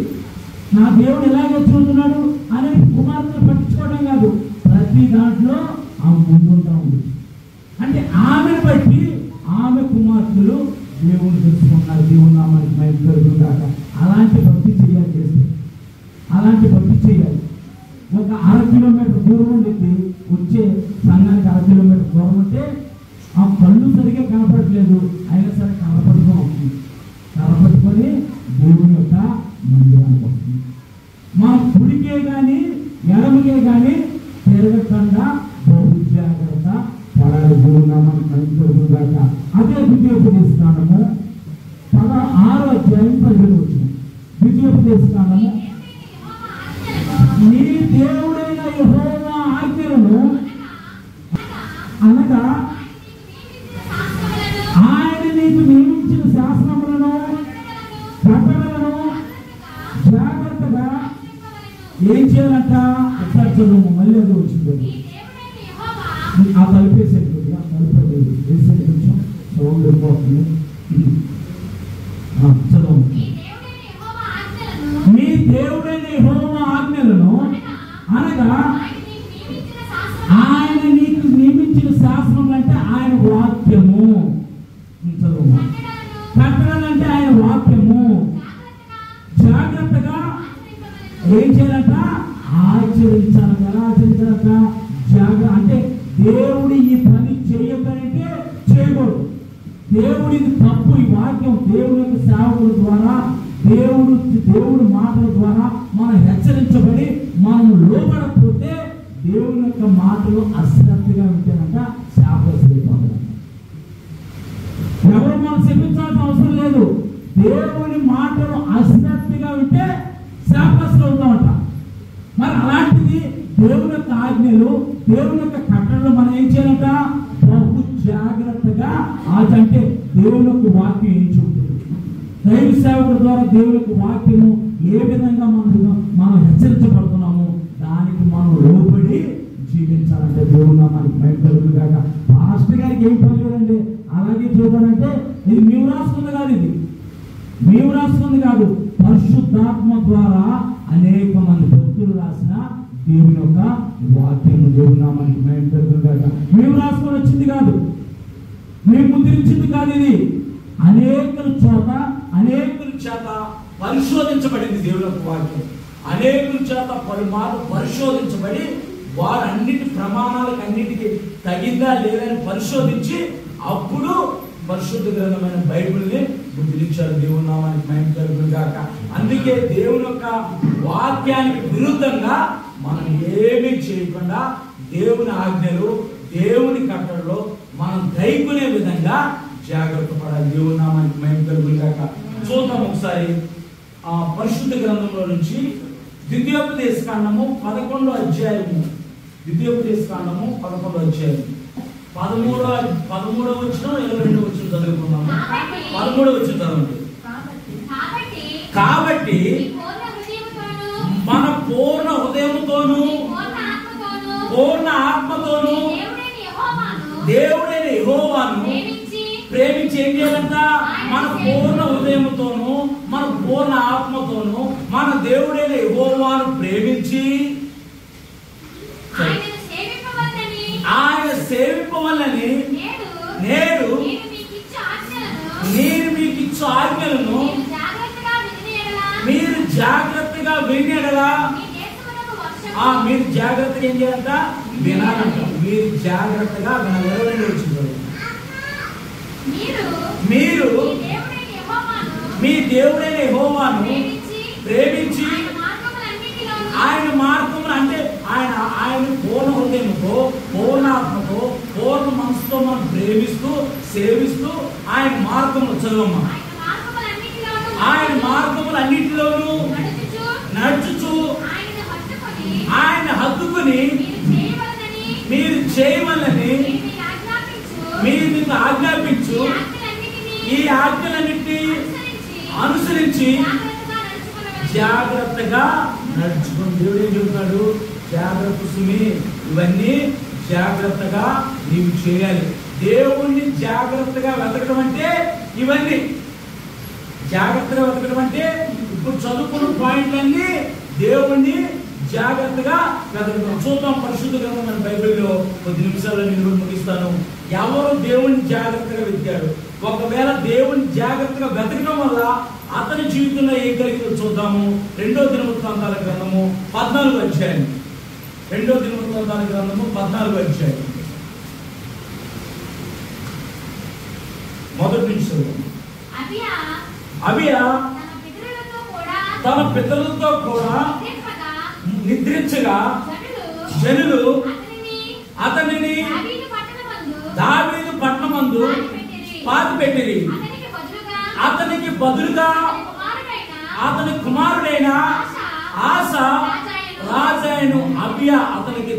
నా దేవుడు ఎలాగ చూస్తున్నాడు అని కుమార్తెను పట్టించుకోవడం కాదు. ప్రతి దాంట్లో ఆమె ముందుంటా ఉంది. అంటే ఆమెను బట్టి ఆమె కుమార్తెలు దేవుని తెలుసుకున్నారు. దేవుని నామానికి మహిమ కలుగును గాక. అలాంటి భక్తి చేయాలి. ఒక 1/2 కిలోమీటర్ దూరం ఉండేది వచ్చే సంఘానికి 1/2 కిలోమీటర్ దూరం ఉంటే ఆ కళ్ళు సరిగ్గా కనపడట్లేదు, అయినా సరే కనపట్టుకొని దేవుని యొక్క మందిరానికి వస్తుంది. మా కుడికే కానీ ఎడమకే కానీ తిరగకుండా బహు జాగ్రత్త పడాలి. దేవుని నామానికి మహిమ కలుగును గాక. అదే ద్వితీయోపదేశకాండము 16వ అధ్యాయం 17వ వచనం. ద్వితీయోపదేశకాండము నీ దేవుడైన యెహోవా ఆజ్ఞలను అనగా ఆయన నీకు నియమించిన శాసనములను కట్టడలను జాగ్రత్తగా ఏం చేయాలంట? ఒకసారి చదువు, మళ్ళీ అది వచ్చింది. ఆ తలిపేసేది వేసేది కొంచెం సౌండ్ ఎక్కువవుతుంది. చదువు. మీ దేవుడైన యెహోవా ఆజ్ఞలను అనగా ఆయన నీకు నియమించిన శాసనం అంటే ఆయన వాక్యము. చదువు. కట్టడాలంటే ఆయన వాక్యము. జాగ్రత్తగా ఏం చేయాలంట? ఆచరించాలంట. ఎలా ఆచరించాలంట? అంటే దేవుడి ఈ పని చేయకంటే చేయకూడదు. దేవుడి తప్పు. ఈ వాక్యం దేవుడి యొక్క సేవకుల ద్వారా దేవుడు మాటల ద్వారా మనం హెచ్చరించబడి మనం లోబడకపోతే దేవుని యొక్క మాటలు అశ్రద్ధగా వింటేనంట శాపగ్రస్తులైపోతారు. ఎవరు మనం శపించాల్సిన అవసరం లేదు. దేవుని మాటలు అశ్రద్ధగా వింటే శాపగ్రస్తులు అవుతామంట. మరి అలాంటిది దేవుని యొక్క ఆజ్ఞలు, దేవుని యొక్క కట్టడలు మనం ఏం చేయాలంట? బహు జాగ్రత్తగా అంటే దేవుని యొక్క వాక్యం ఏం చెబుతుంది, దైవ సేవకుల ద్వారా దేవుని యొక్క వాక్యము ఏ విధంగా మనం హెచ్చరించబడుతున్నాము దానికి మనం లోబడి జీవించాలంటే దేవుడు మనకి బయటకు కాక. పాస్టర్ గారికి ఏం పని లేదండి, అలాగే చూడాలంటే ఇది మేము రాసుకుంది కాదు, ఇది మేము రాసుకుంది కాదు, పరిశుద్ధాత్మ ద్వారా అనేక మంది భక్తులు రాసిన దేవుని యొక్క వాక్యము దేవుడు మనకి బయటకు కాక. మేము రాసుకొని వచ్చింది కాదు, మేము ముద్రించింది కాదు, ఇది అనేకుల చేత పరిశోధించబడింది దేవుని యొక్క వాక్యం. అనేకుల చేత పలుమార్లు పరిశోధించబడి వారన్నిటి ప్రమాణాలకు అన్నిటికీ తగిందా లేదని పరిశోధించి అప్పుడు పరిశుద్ధ గ్రంథమైన బైబిల్ని ముద్రించారు. దేవుని నామానికి మహిమ కలుగును గాక. అందుకే దేవుని యొక్క వాక్యానికి విరుద్ధంగా మనం ఏమీ చేయకుండా దేవుని ఆజ్ఞలు, దేవుని కట్టడలో మనం గైకొనే విధంగా జాగ్రత్త పడాలి. దేవుని నామానికి మహిమ కలుగును గాక. చూద్దాం ఒకసారి ఆ పరిశుద్ధ గ్రంథంలో నుంచి ద్వితీయోపదేశకాండము 11వ అధ్యాయము. ద్వితీయోపదేశకాండము 11వ అధ్యాయం 13వ వచనం 22వ వచనం చదువుకున్నాము. 13వ వచనం చదవండి. కాబట్టి మన పూర్ణ హృదయముతోను పూర్ణ ఆత్మతోను దేవుడైన యెహోవాను ప్రేమించి ఏం చేయాలంట? మన పూర్ణ హృదయముతోను మన పూర్ణ ఆత్మతోను మన దేవుడైన యెహోవాను ప్రేమించి ఆయన సేవింపవలని నేడు నేను మీకు ఇచ్చు ఆజ్ఞలను మీరు జాగ్రత్తగా వినేలా మీరు జాగ్రత్తగా ఏం చేయాలంట? వినాలంట. మీరు జాగ్రత్తగా వినగలని వచ్చింది. మీరు మీ దేవుడైన యెహోవాను ప్రేమించి ఆయన మార్గములు అంటే ఆయన పూర్ణ హృదయంతో పూర్ణాత్మతో పూర్ణ మనసుతో మనం ప్రేమిస్తూ సేవిస్తూ ఆయన మార్గములు చదవమ్మా. ఆయన మార్గములన్నిటిలోనూ నడుచుచు ఆయన హద్దుకుని మీరు చేయవలని మీరు మీకు ఆజ్ఞాపించు ఈ ఆజ్ఞలన్నింటినీ అనుసరించి జాగ్రత్తగా నడుచుకుని. దేవుడు ఏం చెబుతున్నాడు? జాగ్రత్త సుమి, ఇవన్నీ జాగ్రత్తగా నీవు చేయాలి. దేవుణ్ణి జాగ్రత్తగా వెతకడం అంటే ఇవన్నీ జాగ్రత్తగా వెతకడం అంటే ఇప్పుడు చదువుకున్న పాయింట్లన్నీ దేవుణ్ణి జాగ్రత్తగా వెతకడం. చూద్దాం పరిశుద్ధ గ్రంథమైన బైబిల్లో కొద్ది నిమిషాల్లో నేను ముగిస్తాను. ఎవరు దేవుణ్ణి జాగ్రత్తగా వెతికాడు? ఒకవేళ దేవుణ్ణి జాగ్రత్తగా వెతకడం వల్ల అతని జీవితంలో ఏం కలిగిందో చూద్దాము. 2వ దినవృత్తాంతాల గ్రంథము 14వ అధ్యాయం. 2వ దినవృత్తాంతాల గ్రంథము 14వ అధ్యాయం మొదటి నుంచి అబియా తన పితరులతో కూడా నిద్రించగా జనులు అతనిని దావీదు పట్టణమందు పాతిపెట్టిరి. అతనికి బదులుగా అతని కుమారుడైన ఆసా రాజైన అబియా అతనికి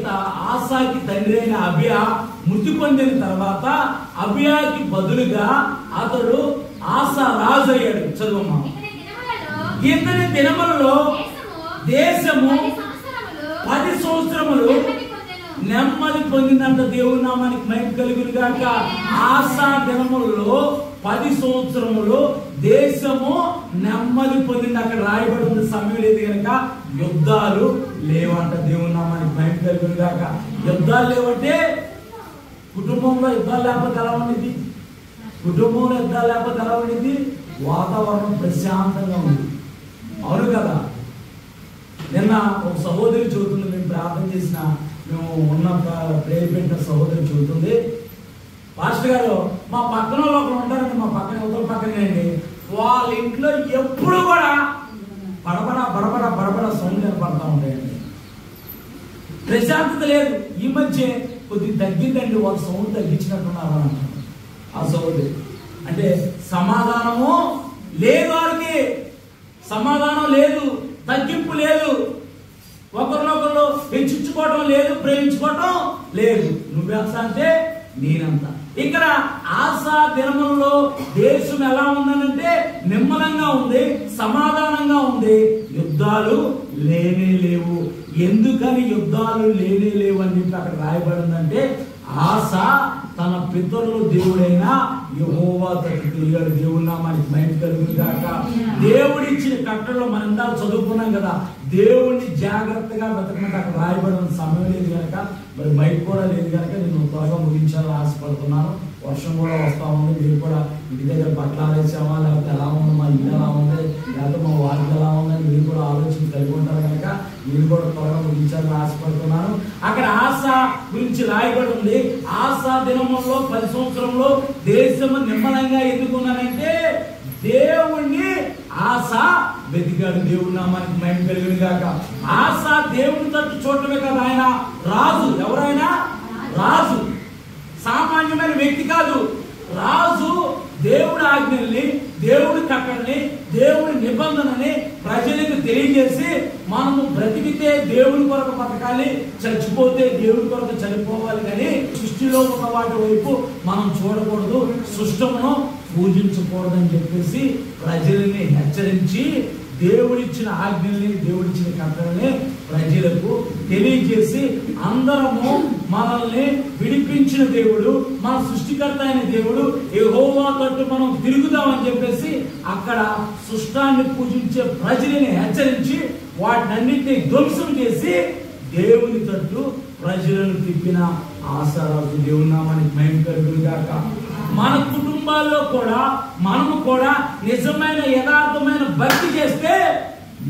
ఆసాకి తండ్రి అయిన అబియా మృతి పొందిన తర్వాత అబియాకి బదులుగా అతడు ఆసా రాజు అయ్యాడు. చదువమ్మా. ఇతని దినములలో దేశము 10 సంవత్సరములు నెమ్మది పొందిందంట. దేవుని నామానికి మహిమ కలుగును గాక. ఆసా దినములలో 10 సంవత్సరములు దేశము నెమ్మది పొందింది. అక్కడ రాయబడి ఉన్న సమయం లేదు కనుక యుద్ధాలు లేవంట. దేవుని నామానికి మహిమ కలుగును గాక. యుద్ధాలు లేవంటే కుటుంబంలో యుద్ధాలు లేకపోతే ఎలా ఉండేది? కుటుంబంలో యుద్ధాలు లేకపోతే ఎలా ఉండేది? వాతావరణం ప్రశాంతంగా ఉంది. అవును కదా? నిన్న ఒక సహోదరి చెబుతుంది, మేము ప్రార్థన చేసిన మేము ఉన్న ప్రేర్ పెట్టిన సహోదరి చెబుతుంది, పాస్టర్ గారు మా పక్కన ఒకరు ఉంటారండి, మా పక్కన ఉత్తర పక్కనే అండి, వాళ్ళ ఇంట్లో ఎప్పుడు కూడా బడబడ బడబడ బడబడ సౌండ్ కనపడతా ఉంటాయండి. ప్రశాంతత లేదు. ఈ మధ్య కొద్దిగా తగ్గిందండి, వాళ్ళ సౌండ్ తగ్గించినట్టున్నారు అంటారు. ఆ సౌండ్ అంటే సమాధానము లేదు, వాళ్ళకి సమాధానం లేదు, తగ్గింపు లేదు, ఒకరినొకరు హెచ్చించుకోవడం లేదు, ప్రేమించుకోవడం లేదు. నువ్వెంత అంటే నేనంత. ఇక్కడ ఆశా దినములలో దేశం ఎలా ఉందనంటే నిమ్మలంగా ఉంది, సమాధానంగా ఉంది, యుద్ధాలు లేనే లేవు. ఎందుకని యుద్ధాలు లేనే లేవు అని చెప్పి అక్కడ రాయబడిందంటే ఆశ తన పితరులు దేవుడైన యెహోవా తట్టు తిరిగాడు. దేవుడి నామానికి మహిమ కలుగును గాక. దేవుడిచ్చిన కట్టడలో మనం ఇందాక చదువుకున్నాం కదా, దేవుడిని జాగ్రత్తగా బతకమంటే అక్కడ రాయబడిన సమయం లేదు కనుక, మరి మైక్ కూడా లేదు కనుక నేను త్వరగా ముగించాలని ఆశపడుతున్నాను. వర్షం కూడా వస్తా ఉంది, మీరు కూడా ఇంటి దగ్గర బట్టలు ఆరేసామా, లేకపోతే ఎలా ఉంది, మా ఇల్లు ఎలా ఉంది, లేకపోతే మా వారికి ఎలా ఉందని మీరు కూడా ఆలోచన కలిగి ఉంటారు కనుక మీరు కూడా త్వరగా ముగించాలని ఆశపడుతున్నాను. అక్కడ ఆశ గురించి రాయబడి ఉంది. ఆశ దినములో 10 సంవత్సరంలో దేశము నిమ్మలంగా ఎందుకున్నానంటే దేవుణ్ణి ఆశ వెతికాడు. దేవుడి నామానికి మహిమ కలుగును గాక. ఆశ దేవుని తట్టు చూడటమే కదా, ఆయన రాజు. ఎవరైనా రాజు, సామాన్యమైన వ్యక్తి కాదు. రాజు దేవుడి ఆజ్ఞల్ని, దేవుడి కట్టల్ని, దేవుడి నిబంధనని ప్రజలకు తెలియజేసి మనము బ్రతికితే దేవుడి కొరకు బతకాలి, చచ్చిపోతే దేవుడి కొరకు చనిపోవాలి. కానీ సృష్టిలో ఉన్న వాటి వైపు మనం చూడకూడదు, సృష్టమును పూజించకూడదని చెప్పేసి ప్రజల్ని హెచ్చరించి దేవుడిచ్చిన ఆజ్ఞల్ని, దేవుడిచ్చిన కట్టల్ని ప్రజలకు తెలియజేసి అందరము మనల్ని విడిపించిన దేవుడు, మన సృష్టికర్త అయిన దేవుడు యెహోవా తట్టు మనం తిరుగుదామని చెప్పేసి అక్కడ సృష్టాన్ని పూజించే ప్రజల్ని హెచ్చరించి వాటినన్నింటినీ ధ్వంసం చేసి దేవుని తట్టు ప్రజలను తిప్పిన ఆశారాజు. దేవుని నామానికి మహిమ కలుగును గాక. మన కుటుంబాల్లో కూడా మనము కూడా నిజమైన యథార్థమైన భక్తి చేస్తే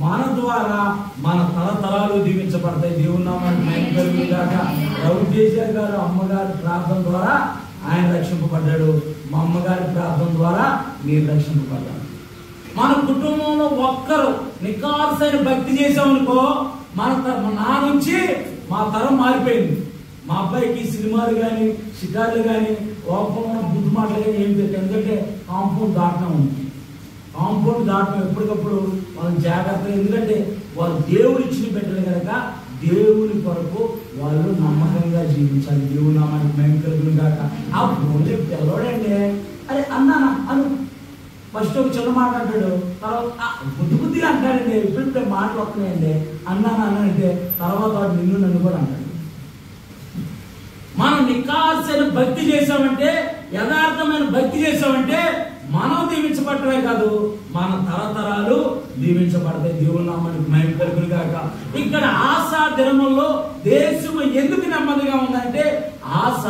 మన ద్వారా మన తరతరాలు దీవించబడతాయి. దేవుని నామానికి మహిమ కలుగును గాక. రవితేజ గారు అమ్మగారి ప్రార్థన ద్వారా ఆయన రక్షింపబడ్డాడు, మా అమ్మగారి ప్రార్థన ద్వారా మీరు రక్షింపబడ్డారు. మన కుటుంబంలో ఒక్కరు నికార్సైన భక్తి చేసామనుకో, నా నుంచి మా తరం మారిపోయింది. మా అబ్బాయికి సినిమాలు కానీ, షికార్లు కానీ, లోపల బుద్ధి మాటలు కానీ ఏం తెలియదు. ఎందుకంటే కాంపౌండ్ దాటడం ఉంది. కాంపౌండ్ దాటడం ఎప్పటికప్పుడు మనం జాగ్రత్తగా, ఎందుకంటే వాళ్ళు దేవుడు ఇచ్చిన బిడ్డలు కనుక దేవుని కొరకు వాళ్ళు నమ్మకంగా జీవించాలి. దేవుని నామానికి మహిమ కలుగును గాక. ఆ బోలే పిల్లవాడండి, అరే అన్నానా అను, ఫస్ట్ ఒక చిన్న మాట అంటాడు, తర్వాత బుద్ధిగా అంటాడండి, ఇప్పుడు మాటలు వస్తున్నాయండి, అన్నానా అంటే తర్వాత వాడు నిన్ను నన్ను కూడా అంటాడు. మనం నికార్సైన భక్తి చేసామంటే, యథార్థమైన భక్తి చేసామంటే మనం దీవించబడటమే కాదు, మన తరతరాలు దీవించబడతాయి. దేవుని నామానికి మహిమ కలుగును గాక. ఇక్కడ ఆశా దినముల్లో దేశం ఎందుకు నెమ్మదిగా ఉందంటే ఆశ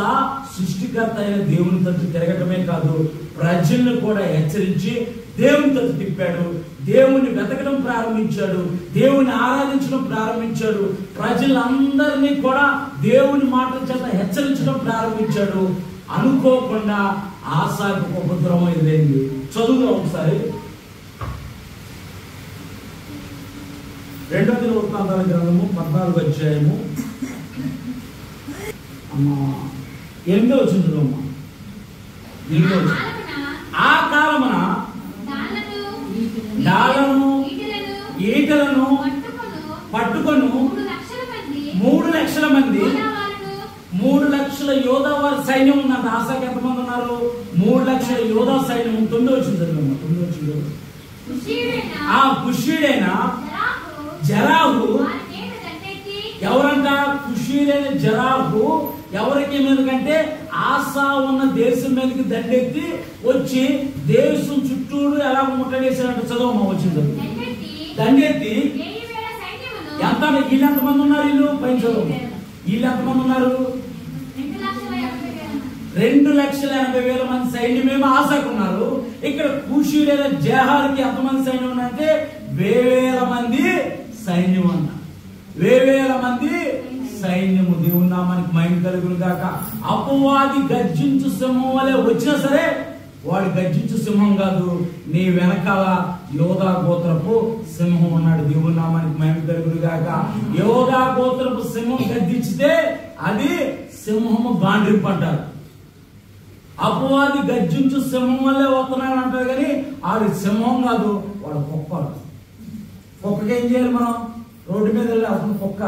సృష్టికర్త అయిన దేవుని తట్టు తిరగటమే కాదు, ప్రజలను కూడా హెచ్చరించి దేవుని తట్టు తిప్పాడు. దేవుని వెతకడం ప్రారంభించాడు, దేవుని ఆరాధించడం ప్రారంభించాడు, ప్రజలందరినీ కూడా దేవుని మాటల చేత హెచ్చరించడం ప్రారంభించాడు. అనుకోకుండా ఆశాకు ఉపద్రవం ఎదురైంది. చదువుగా ఒకసారి 2వ దినవృత్తాంతాల గ్రంథము 14వ అధ్యాయము 8వ వచనము. ఆ కాలమున డాలను ఈటలను పట్టుకొను 3 లక్షల మంది 3 లక్షల యోధావారి సైన్యం ఉన్నది. ఆశకి ఎంతమంది ఉన్నారు? 3 లక్షల యోధా సైన్యం. 9వ వచ్చింది. ఆ కుషీడైన జరాహు, ఎవరంట? కుషీడైన జరాహు ఎవరికి మీదకంటే ఆశా ఉన్న దేశం మీదకి దండెత్తి వచ్చి దేశం చుట్టూరు ఎలా ముట్టడేసారంట. చదవమా వచ్చింది. దండెత్తి ఎంత, వీళ్ళు ఎంతమంది ఉన్నారు? వీళ్ళు పైన చదువు. వీళ్ళు ఎంతమంది ఉన్నారు? 2,80,000 మంది సైన్యమేమో ఆశకు ఉన్నారు. ఇక్కడ కూషీడైన జహార్కి ఎంతమంది సైన్యం ఉన్నారంటే 1,000 మంది సైన్యం అన్న. 1,000 మంది సైన్యము. దేవుని నామానికి మహిమ కలుగును గాక. అపవాది గర్జించు సింహం వలె వచ్చినా సరే వాడు గర్జించు సింహం కాదు, నీ వెనకాల యోధా గోత్రపు సింహం ఉన్నాడు. దేవుని నామానికి మహిమ కలుగును గాక. యోధా గోత్రపు సింహం గర్జించితే అది సింహము గాండ్రింపు అంటారు. అపవాది గర్జించు సింహం వల్లే వస్తున్నాడు అంటారు, కానీ ఆడి సింహం కాదు, వాడు కుక్క. కుక్కకి ఏం చేయాలి మనం? రోడ్డు మీద వెళ్ళి అసలు కుక్క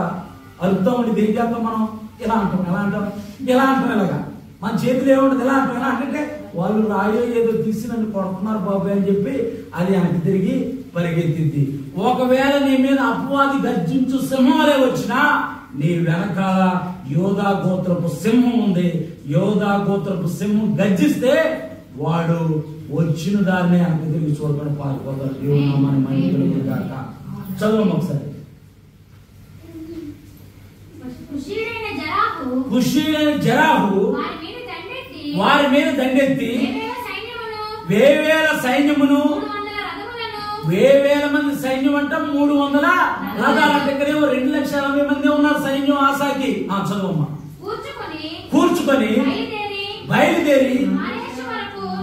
అరుపుతాం ఉండి ఏం చేస్తాం మనం? ఇలా అంటాం, ఎలా అంటాం, ఇలా అంటాం. ఇలాగా మన చేతులు ఏముండదు, ఎలా అంటాం, ఎలా అంటే వాళ్ళు రాయో ఏదో తీసి నన్ను కొడుతున్నారు బాబాయ్ అని చెప్పి అది వెనక్కి తిరిగి పరిగెత్తింది. ఒకవేళ నీ మీద అపవాది గర్జించు సింహాలే వచ్చినా నీ వెనకాల యోధా గోత్రపు సింహం ఉంది. యోధా గోత్రపు సింహం గర్జిస్తే వాడు వచ్చిన దారిని వెనక్కి తిరిగి చూడకుండా పారిపోతాడు. దేవుని నామాన్ని మహిమ కలుగును గాక. చదవం ఒకసారి. కుషీయుడైన జరాహు వారి మీద దండెత్తి వేవేల సైన్యమును, వేవేల మంది సైన్యం అంట, 300 రథాలంటే ఇక్కడేమో 2,40,000 మంది ఉన్నారు సైన్యం ఆసాకి. చదువమ్మా. కూర్చుకొని బయలుదేరి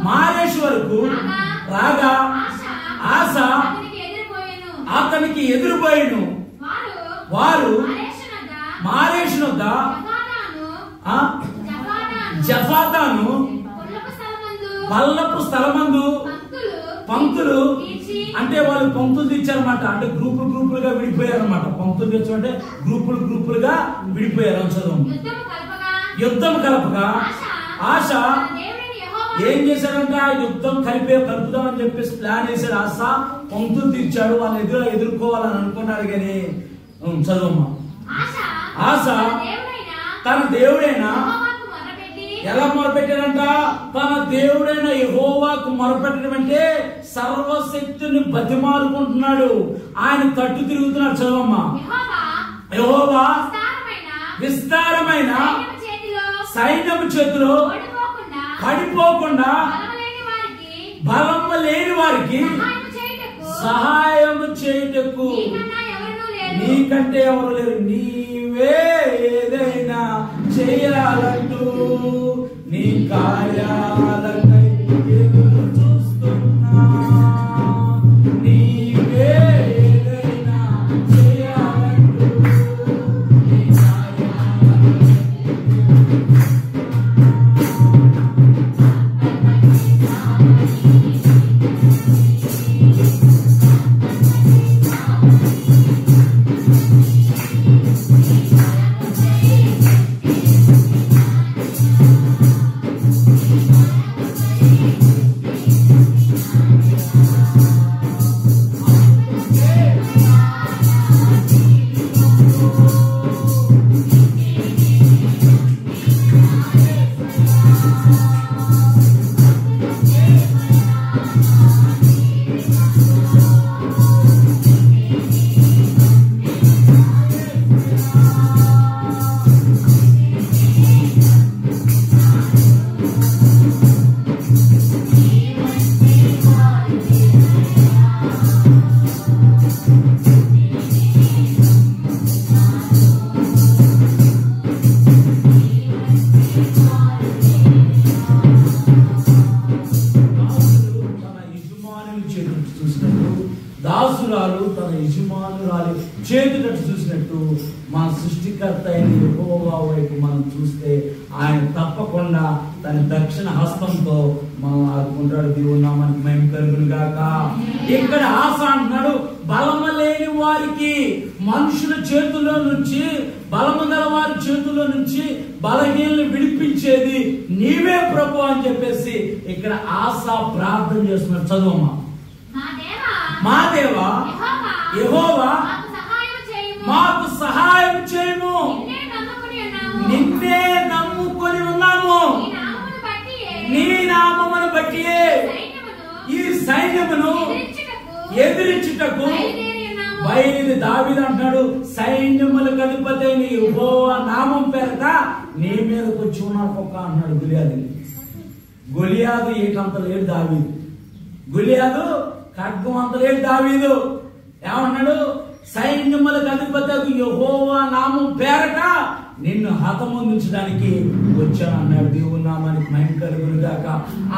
మారేష్ వరకు రాగా ఆశ అతనికి ఎదురుపోయిను. వారు మారేషునొద్ద జఫాతాను పల్లపు స్థలమందు పంక్తులు, అంటే వాళ్ళు పంక్తులు తెచ్చారన్నమాట. అంటే గ్రూపులుగా విడిపోయారు అన్నమాట. పంక్తులు తెచ్చారంటే గ్రూపులుగా విడిపోయారు. చదువు. యుద్ధం కలపగా ఆశ ఏం చేశారంట? యుద్ధం కలుపుదామని చెప్పేసి ప్లాన్ వేసాడు. ఆశ పంక్తులు తీర్చాడు. వాళ్ళు ఎదుర్కోవాలని అనుకున్నాడు, కానీ చదువమ్మా. ఆశ తన దేవుడైన ఎలా మొరపెట్టాడంట? తన దేవుడైన యెహోవాకు మొరపెట్టడం అంటే సర్వశక్తిని బతిమాలుకుంటున్నాడు. ఆయన తట్టు తిరుగుతున్నాడు. చదవమ్మా. యెహోవా విస్తారమైన సైన్యము చేతిలో పడిపోకుండా బలము లేని వారికి సహాయము చేయుటకు నీకంటే ఎవరు లేరు. నీవే ఏదైనా చేయాలంటూ నీ కార్యాలకై ఎదురు చూస్తున్నా. నీవే ఏదైనా చేయాలంటూ నీ కార్యాలకై దాసురాలు తన యజమానురాలి చేతులట్టు చూసినట్టు మన సృష్టికర్త అయిన యెహోవా వైపు మనం చూస్తే ఆయన తప్పకుండా తన దక్షిణ హస్తంతో మనం ఆదుకుంటాడు. దేవుని నామానికి మహిమ కలుగును గాక. ఇక్కడ ఆశ అంటున్నాడు, బలము లేని వారికి మనుషుల చేతుల్లో నుంచి, బలము గల వారి చేతుల్లో నుంచి బలహీనలు విడిపించేది నీవే ప్రభు అని చెప్పేసి ఇక్కడ ఆశ ప్రార్థన చేస్తున్నాడు. చదువమ్మా. మా దేవా యెహోవా మాకు సహాయం చేయము, నిన్నే నమ్ముకొని ఉన్నాము. నీ నామమును బట్టి ఈ సైన్యమును ఎదిరించుటకు బయలుదేరి. దావీదు అంటాడు, సైన్యములకు అధిపతి అయిన యెహోవా నామం పేరట నీ మీదకి వచ్చి ఉన్నాడు ఒక్క అన్నాడు గొలియాదుని. గొలియాదు ఏకంత లేడు దావీదు. గొలియాదు ఖడ్గం అంత లేడు దావీదు. ఏమన్నాడు? సైన్యములకు అధిపతి యెహోవా నామం పేరట నిన్ను హతమొందించడానికి వచ్చాను అన్నాడు. దేవుని నామానికి మహిమ కలుగును గాక.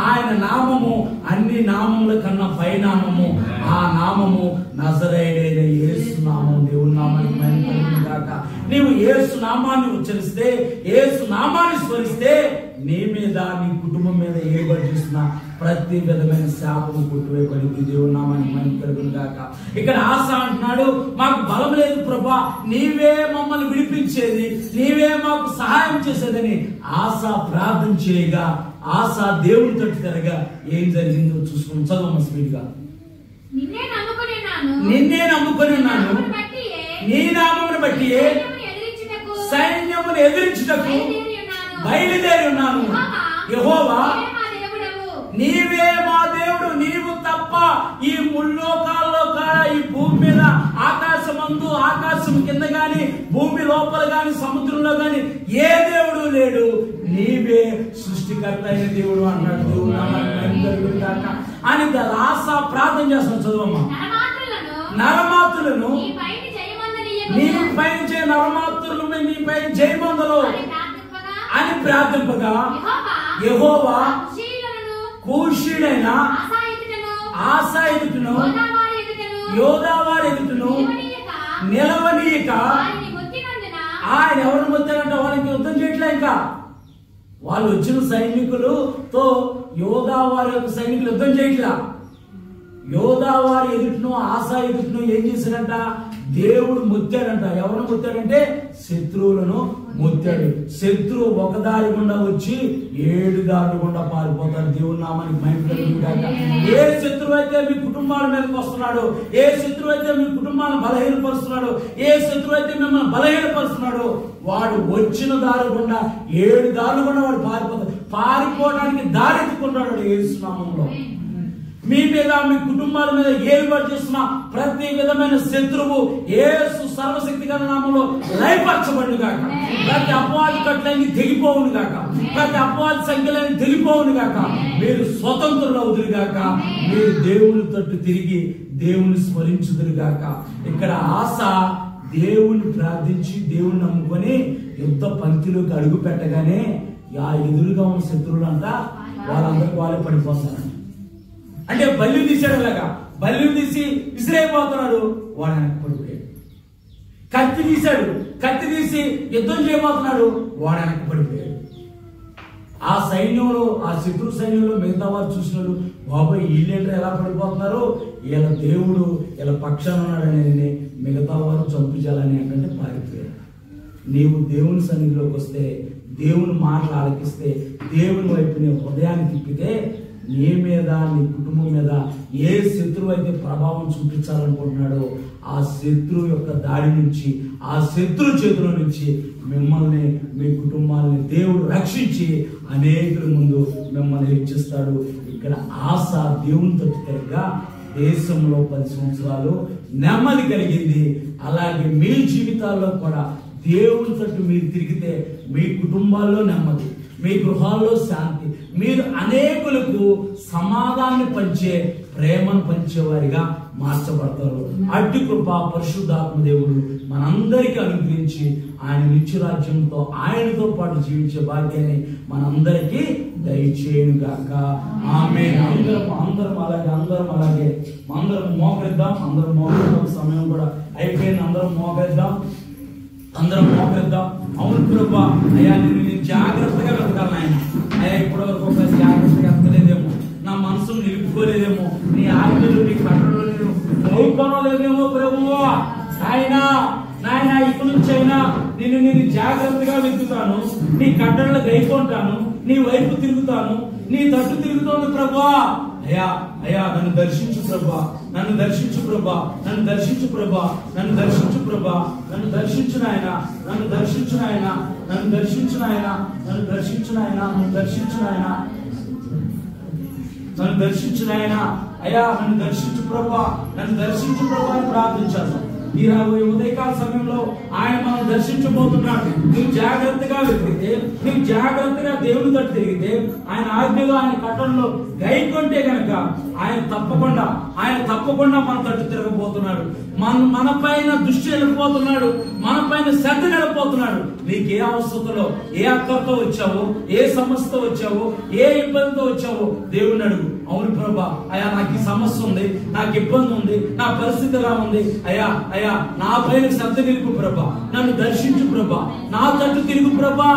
ఆయన నామము అన్ని నామముల కన్నా పైనామము, ఆ నామము నజరేయుడైన యేసు నామం. దేవుని నామానికి మహిమ కలుగును గాక. నీవు యేసు నామాన్ని ఉచ్చరిస్తే, యేసు నామాన్ని స్మరిస్తే నీ మీద, నీ కుటుంబం మీద ఏర్పడిస్తున్న ప్రతి విధమైన శాపము కొట్టువేయబడింది. దేవుని నామానికి మహిమ కలుగును గాక. ఇక్కడ ఆశ అంటున్నాడు, మాకు బలం లేదు ప్రభా, నీవే మమ్మల్ని విడిపించేది, నీవే మాకు సహాయం చేసేదని ఆశ ప్రార్థన చేయగా, ఆశ దేవుని తట్టు తిరగా ఏం జరిగిందో చూసుకుని చదవమ్మ స్పీడ్గా. నిన్నే నమ్ముకొని ఉన్నాను, నీ నామమును బట్టి సైన్యమును ఎదిరించుటకు బయలుదేరి ఉన్నాను. యెహోవా నీవే మా దేవుడు, నీవు తప్ప ఈ ముల్లోకాల్లో ఈ భూమి మీద, ఆకాశమందు ఆకాశం కింద గాని, భూమి లోపల గాని, సముద్రంలో గాని ఏ దేవుడు లేడు, నీవే సృష్టికర్త అయిన దేవుడు అన్నాడు. దేవుడు అని ఆశ ప్రార్థన చేస్తాం. చదువమ్మా. నరమాతులను నీ పైన చేయ, నరమాతులను నీ పైన జయమందలు అని ప్రార్థింపగా యెహోవా కూషీడైన ఆశా ఎదుటను యోదావారి ఎదుటను నిలవనీయక, ఆయన ఎవరు మొత్తారంటే వాళ్ళకి యుద్ధం చేయట్లే. ఇంకా వాళ్ళు వచ్చిన సైనికులతో యోదావారి యొక్క సైనికులు యుద్ధం చేయట్లా. యోదావారి ఎదుటను ఆశా ఎదుటను ఏం చేశాడంట? దేవుడు ముత్తాడంట. ఎవరు ముత్తాడంటే శత్రువులను ముత్తాడు. శత్రువు ఒక దారి గుండా వచ్చి 7 దారుల గుండా పారిపోతాడు. దేవుని నామానికి మహిమ కలుగును గాక. ఏ శత్రువు అయితే మీ కుటుంబాల మీదకి వస్తున్నాడు, ఏ శత్రువు అయితే మీ కుటుంబాలను బలహీనపరుస్తున్నాడు, ఏ శత్రువు అయితే మిమ్మల్ని బలహీనపరుస్తున్నాడు, వాడు వచ్చిన దారి గుండా 7 దారులు గుండా వాడు పారిపోతాడు. పారిపోవడానికి దారి ఎత్తుకుంటాడు యేసు నామములో. మీ మీద, మీ కుటుంబాల మీద ఏర్పాటు చేస్తున్న ప్రతి విధమైన శత్రువు యేసు సర్వశక్తి గల నామములో లయపరచబడును గాక. ప్రతి అపవాది కట్లన్నీ తెగిపోవును గాక, ప్రతి అపవాది సంఖ్యలన్నీ తెగిపోవును గాక. మీరు స్వతంత్రులు అవుదురు గాక, మీరు దేవుని తట్టు తిరిగి దేవుని స్మరించుదురు గాక. ఇక్కడ ఆశ దేవుని ప్రార్థించి దేవుని నమ్ముకొని యుద్ధ పంక్తిలోకి అడుగు పెట్టగానే ఆ ఎదురుగా ఉన్న శత్రువులు అంతా వాళ్ళందరికీ వాళ్ళే పడిపోతారు. అంటే బల్లి తీసాడు, అలాగా బల్లి తీసి విసిరైపోతున్నాడు, వాడు వెనక్కి పడిపోయాడు. కత్తి తీశాడు, కత్తి తీసి యుద్ధం చేయబోతున్నాడు, వాడు వెనక్కి పడిపోయాడు. ఆ సైన్యంలో, ఆ శత్రు సైన్యంలో మిగతా వారు చూసినాడు, బాబాయ్ వీళ్ళేంటారు ఎలా పడిపోతున్నారు, వీళ్ళ దేవుడు వీళ్ళ పక్షాన ఉన్నాడని మిగతా వారు చంపించాలని అంటే పారిపోయాడు. నీవు దేవుని సన్నిధిలోకి వస్తే, దేవుని మాటలు ఆలకిస్తే, దేవుని వైపు నీ హృదయాన్ని తిప్పితే, నీ మీద, నీ కుటుంబం మీద ఏ శత్రువు అయితే ప్రభావం చూపించాలనుకుంటున్నాడో ఆ శత్రువు యొక్క దాడి నుంచి, ఆ శత్రు చేతుల నుంచి మిమ్మల్ని, మీ కుటుంబాన్ని దేవుడు రక్షించి అనేకుల ముందు మిమ్మల్ని హెచ్చిస్తాడు. ఇక్కడ ఆశ దేవుని తట్టు తిరగగా దేశంలో 10 సంవత్సరాలు నెమ్మది కలిగింది. అలాగే మీ జీవితాల్లో కూడా దేవుని తట్టు మీరు తిరిగితే మీ కుటుంబాల్లో నెమ్మది, మీ గృహాల్లో శాంతి, మీరు అనేకులకు సమాధానాన్ని పంచే, ప్రేమను పంచేవారిగా మార్చబడతారు. అడ్డు కృప పరిశుద్ధాత్మ దేవుడు మనందరికీ అనుగ్రహించి ఆయన నిత్యరాజ్యంతో ఆయనతో పాటు జీవించే భాగ్యాన్ని మనందరికీ దయచేయును గాక. ఆమేన్. అందరం అలాగే అందరం మోకరిద్దాం. సమయం కూడా అయిపోయింది. అందరం మోకరిద్దాం. అవును ప్రభా, అయ్యా నేను జాగ్రత్తగా వెతకాలి ఆయన. అయ్యా ఇప్పటివరకు ఒక జాగ్రత్తగా వెతకలేదేమో, నా మనసును నిలుపుకోలేదేమో, నీ ఆజ్ఞలు, నీ కట్టడలు నేను గైకొనలేదేమో ప్రభువా. నాయన ఇక్కడి నుంచి అయినా నేను జాగ్రత్తగా వెతుకుతాను, నీ కట్టడలు గైకొంటాను, నీ వైపు తిరుగుతాను, నీ తట్టు తిరుగుతాను ప్రభువా. అయ్యా నన్ను దర్శించు ప్రభా, నన్ను దర్శించు ప్రభా, నన్ను దర్శించు ప్రభా, నన్ను దర్శించు ప్రభా, నన్ను దర్శించు నాయన, నన్ను దర్శించు నాయన, నన్ను దర్శించు నాయన, నన్ను దర్శించు నాయన, నన్ను దర్శించు నాయన, నన్ను దర్శించు నాయన. అయ్యా నన్ను దర్శించు ప్రభా, నన్ను దర్శించు ప్రభా అని ప్రార్థించాను. ఈ రాబోయే ఉదయకాల సమయంలో ఆయన మనం దర్శించబోతున్నాడు. నువ్వు జాగ్రత్తగా వెతికితే, నువ్వు జాగ్రత్తగా దేవుని తట్టు తిరిగితే, ఆయన ఆజ్ఞలో, ఆయన కట్టంలో గైకొంటే గనక ఆయన తప్పకుండా మన తట్టు తిరగబోతున్నాడు. మన పైన దృష్టి వెళ్ళిపోతున్నాడు, మన పైన శ్రద్ధ వెళ్ళిపోతున్నాడు. నీకు ఏ అవసరంలో, ఏ అక్కడితో వచ్చావో, ఏ సమస్యతో వచ్చావో, ఏ ఇబ్బందితో వచ్చావో దేవుని అడుగు. అవును ప్రభా, అయ్యా నాకు ఈ సమస్య ఉంది, నాకు ఇబ్బంది ఉంది, నా పరిస్థితి ఎలా ఉంది, అయ్యా నా పైన శ్రద్ధ నిలుపు ప్రభా, నన్ను దర్శించు ప్రభా, నా తట్టు తిరుగు ప్రభా.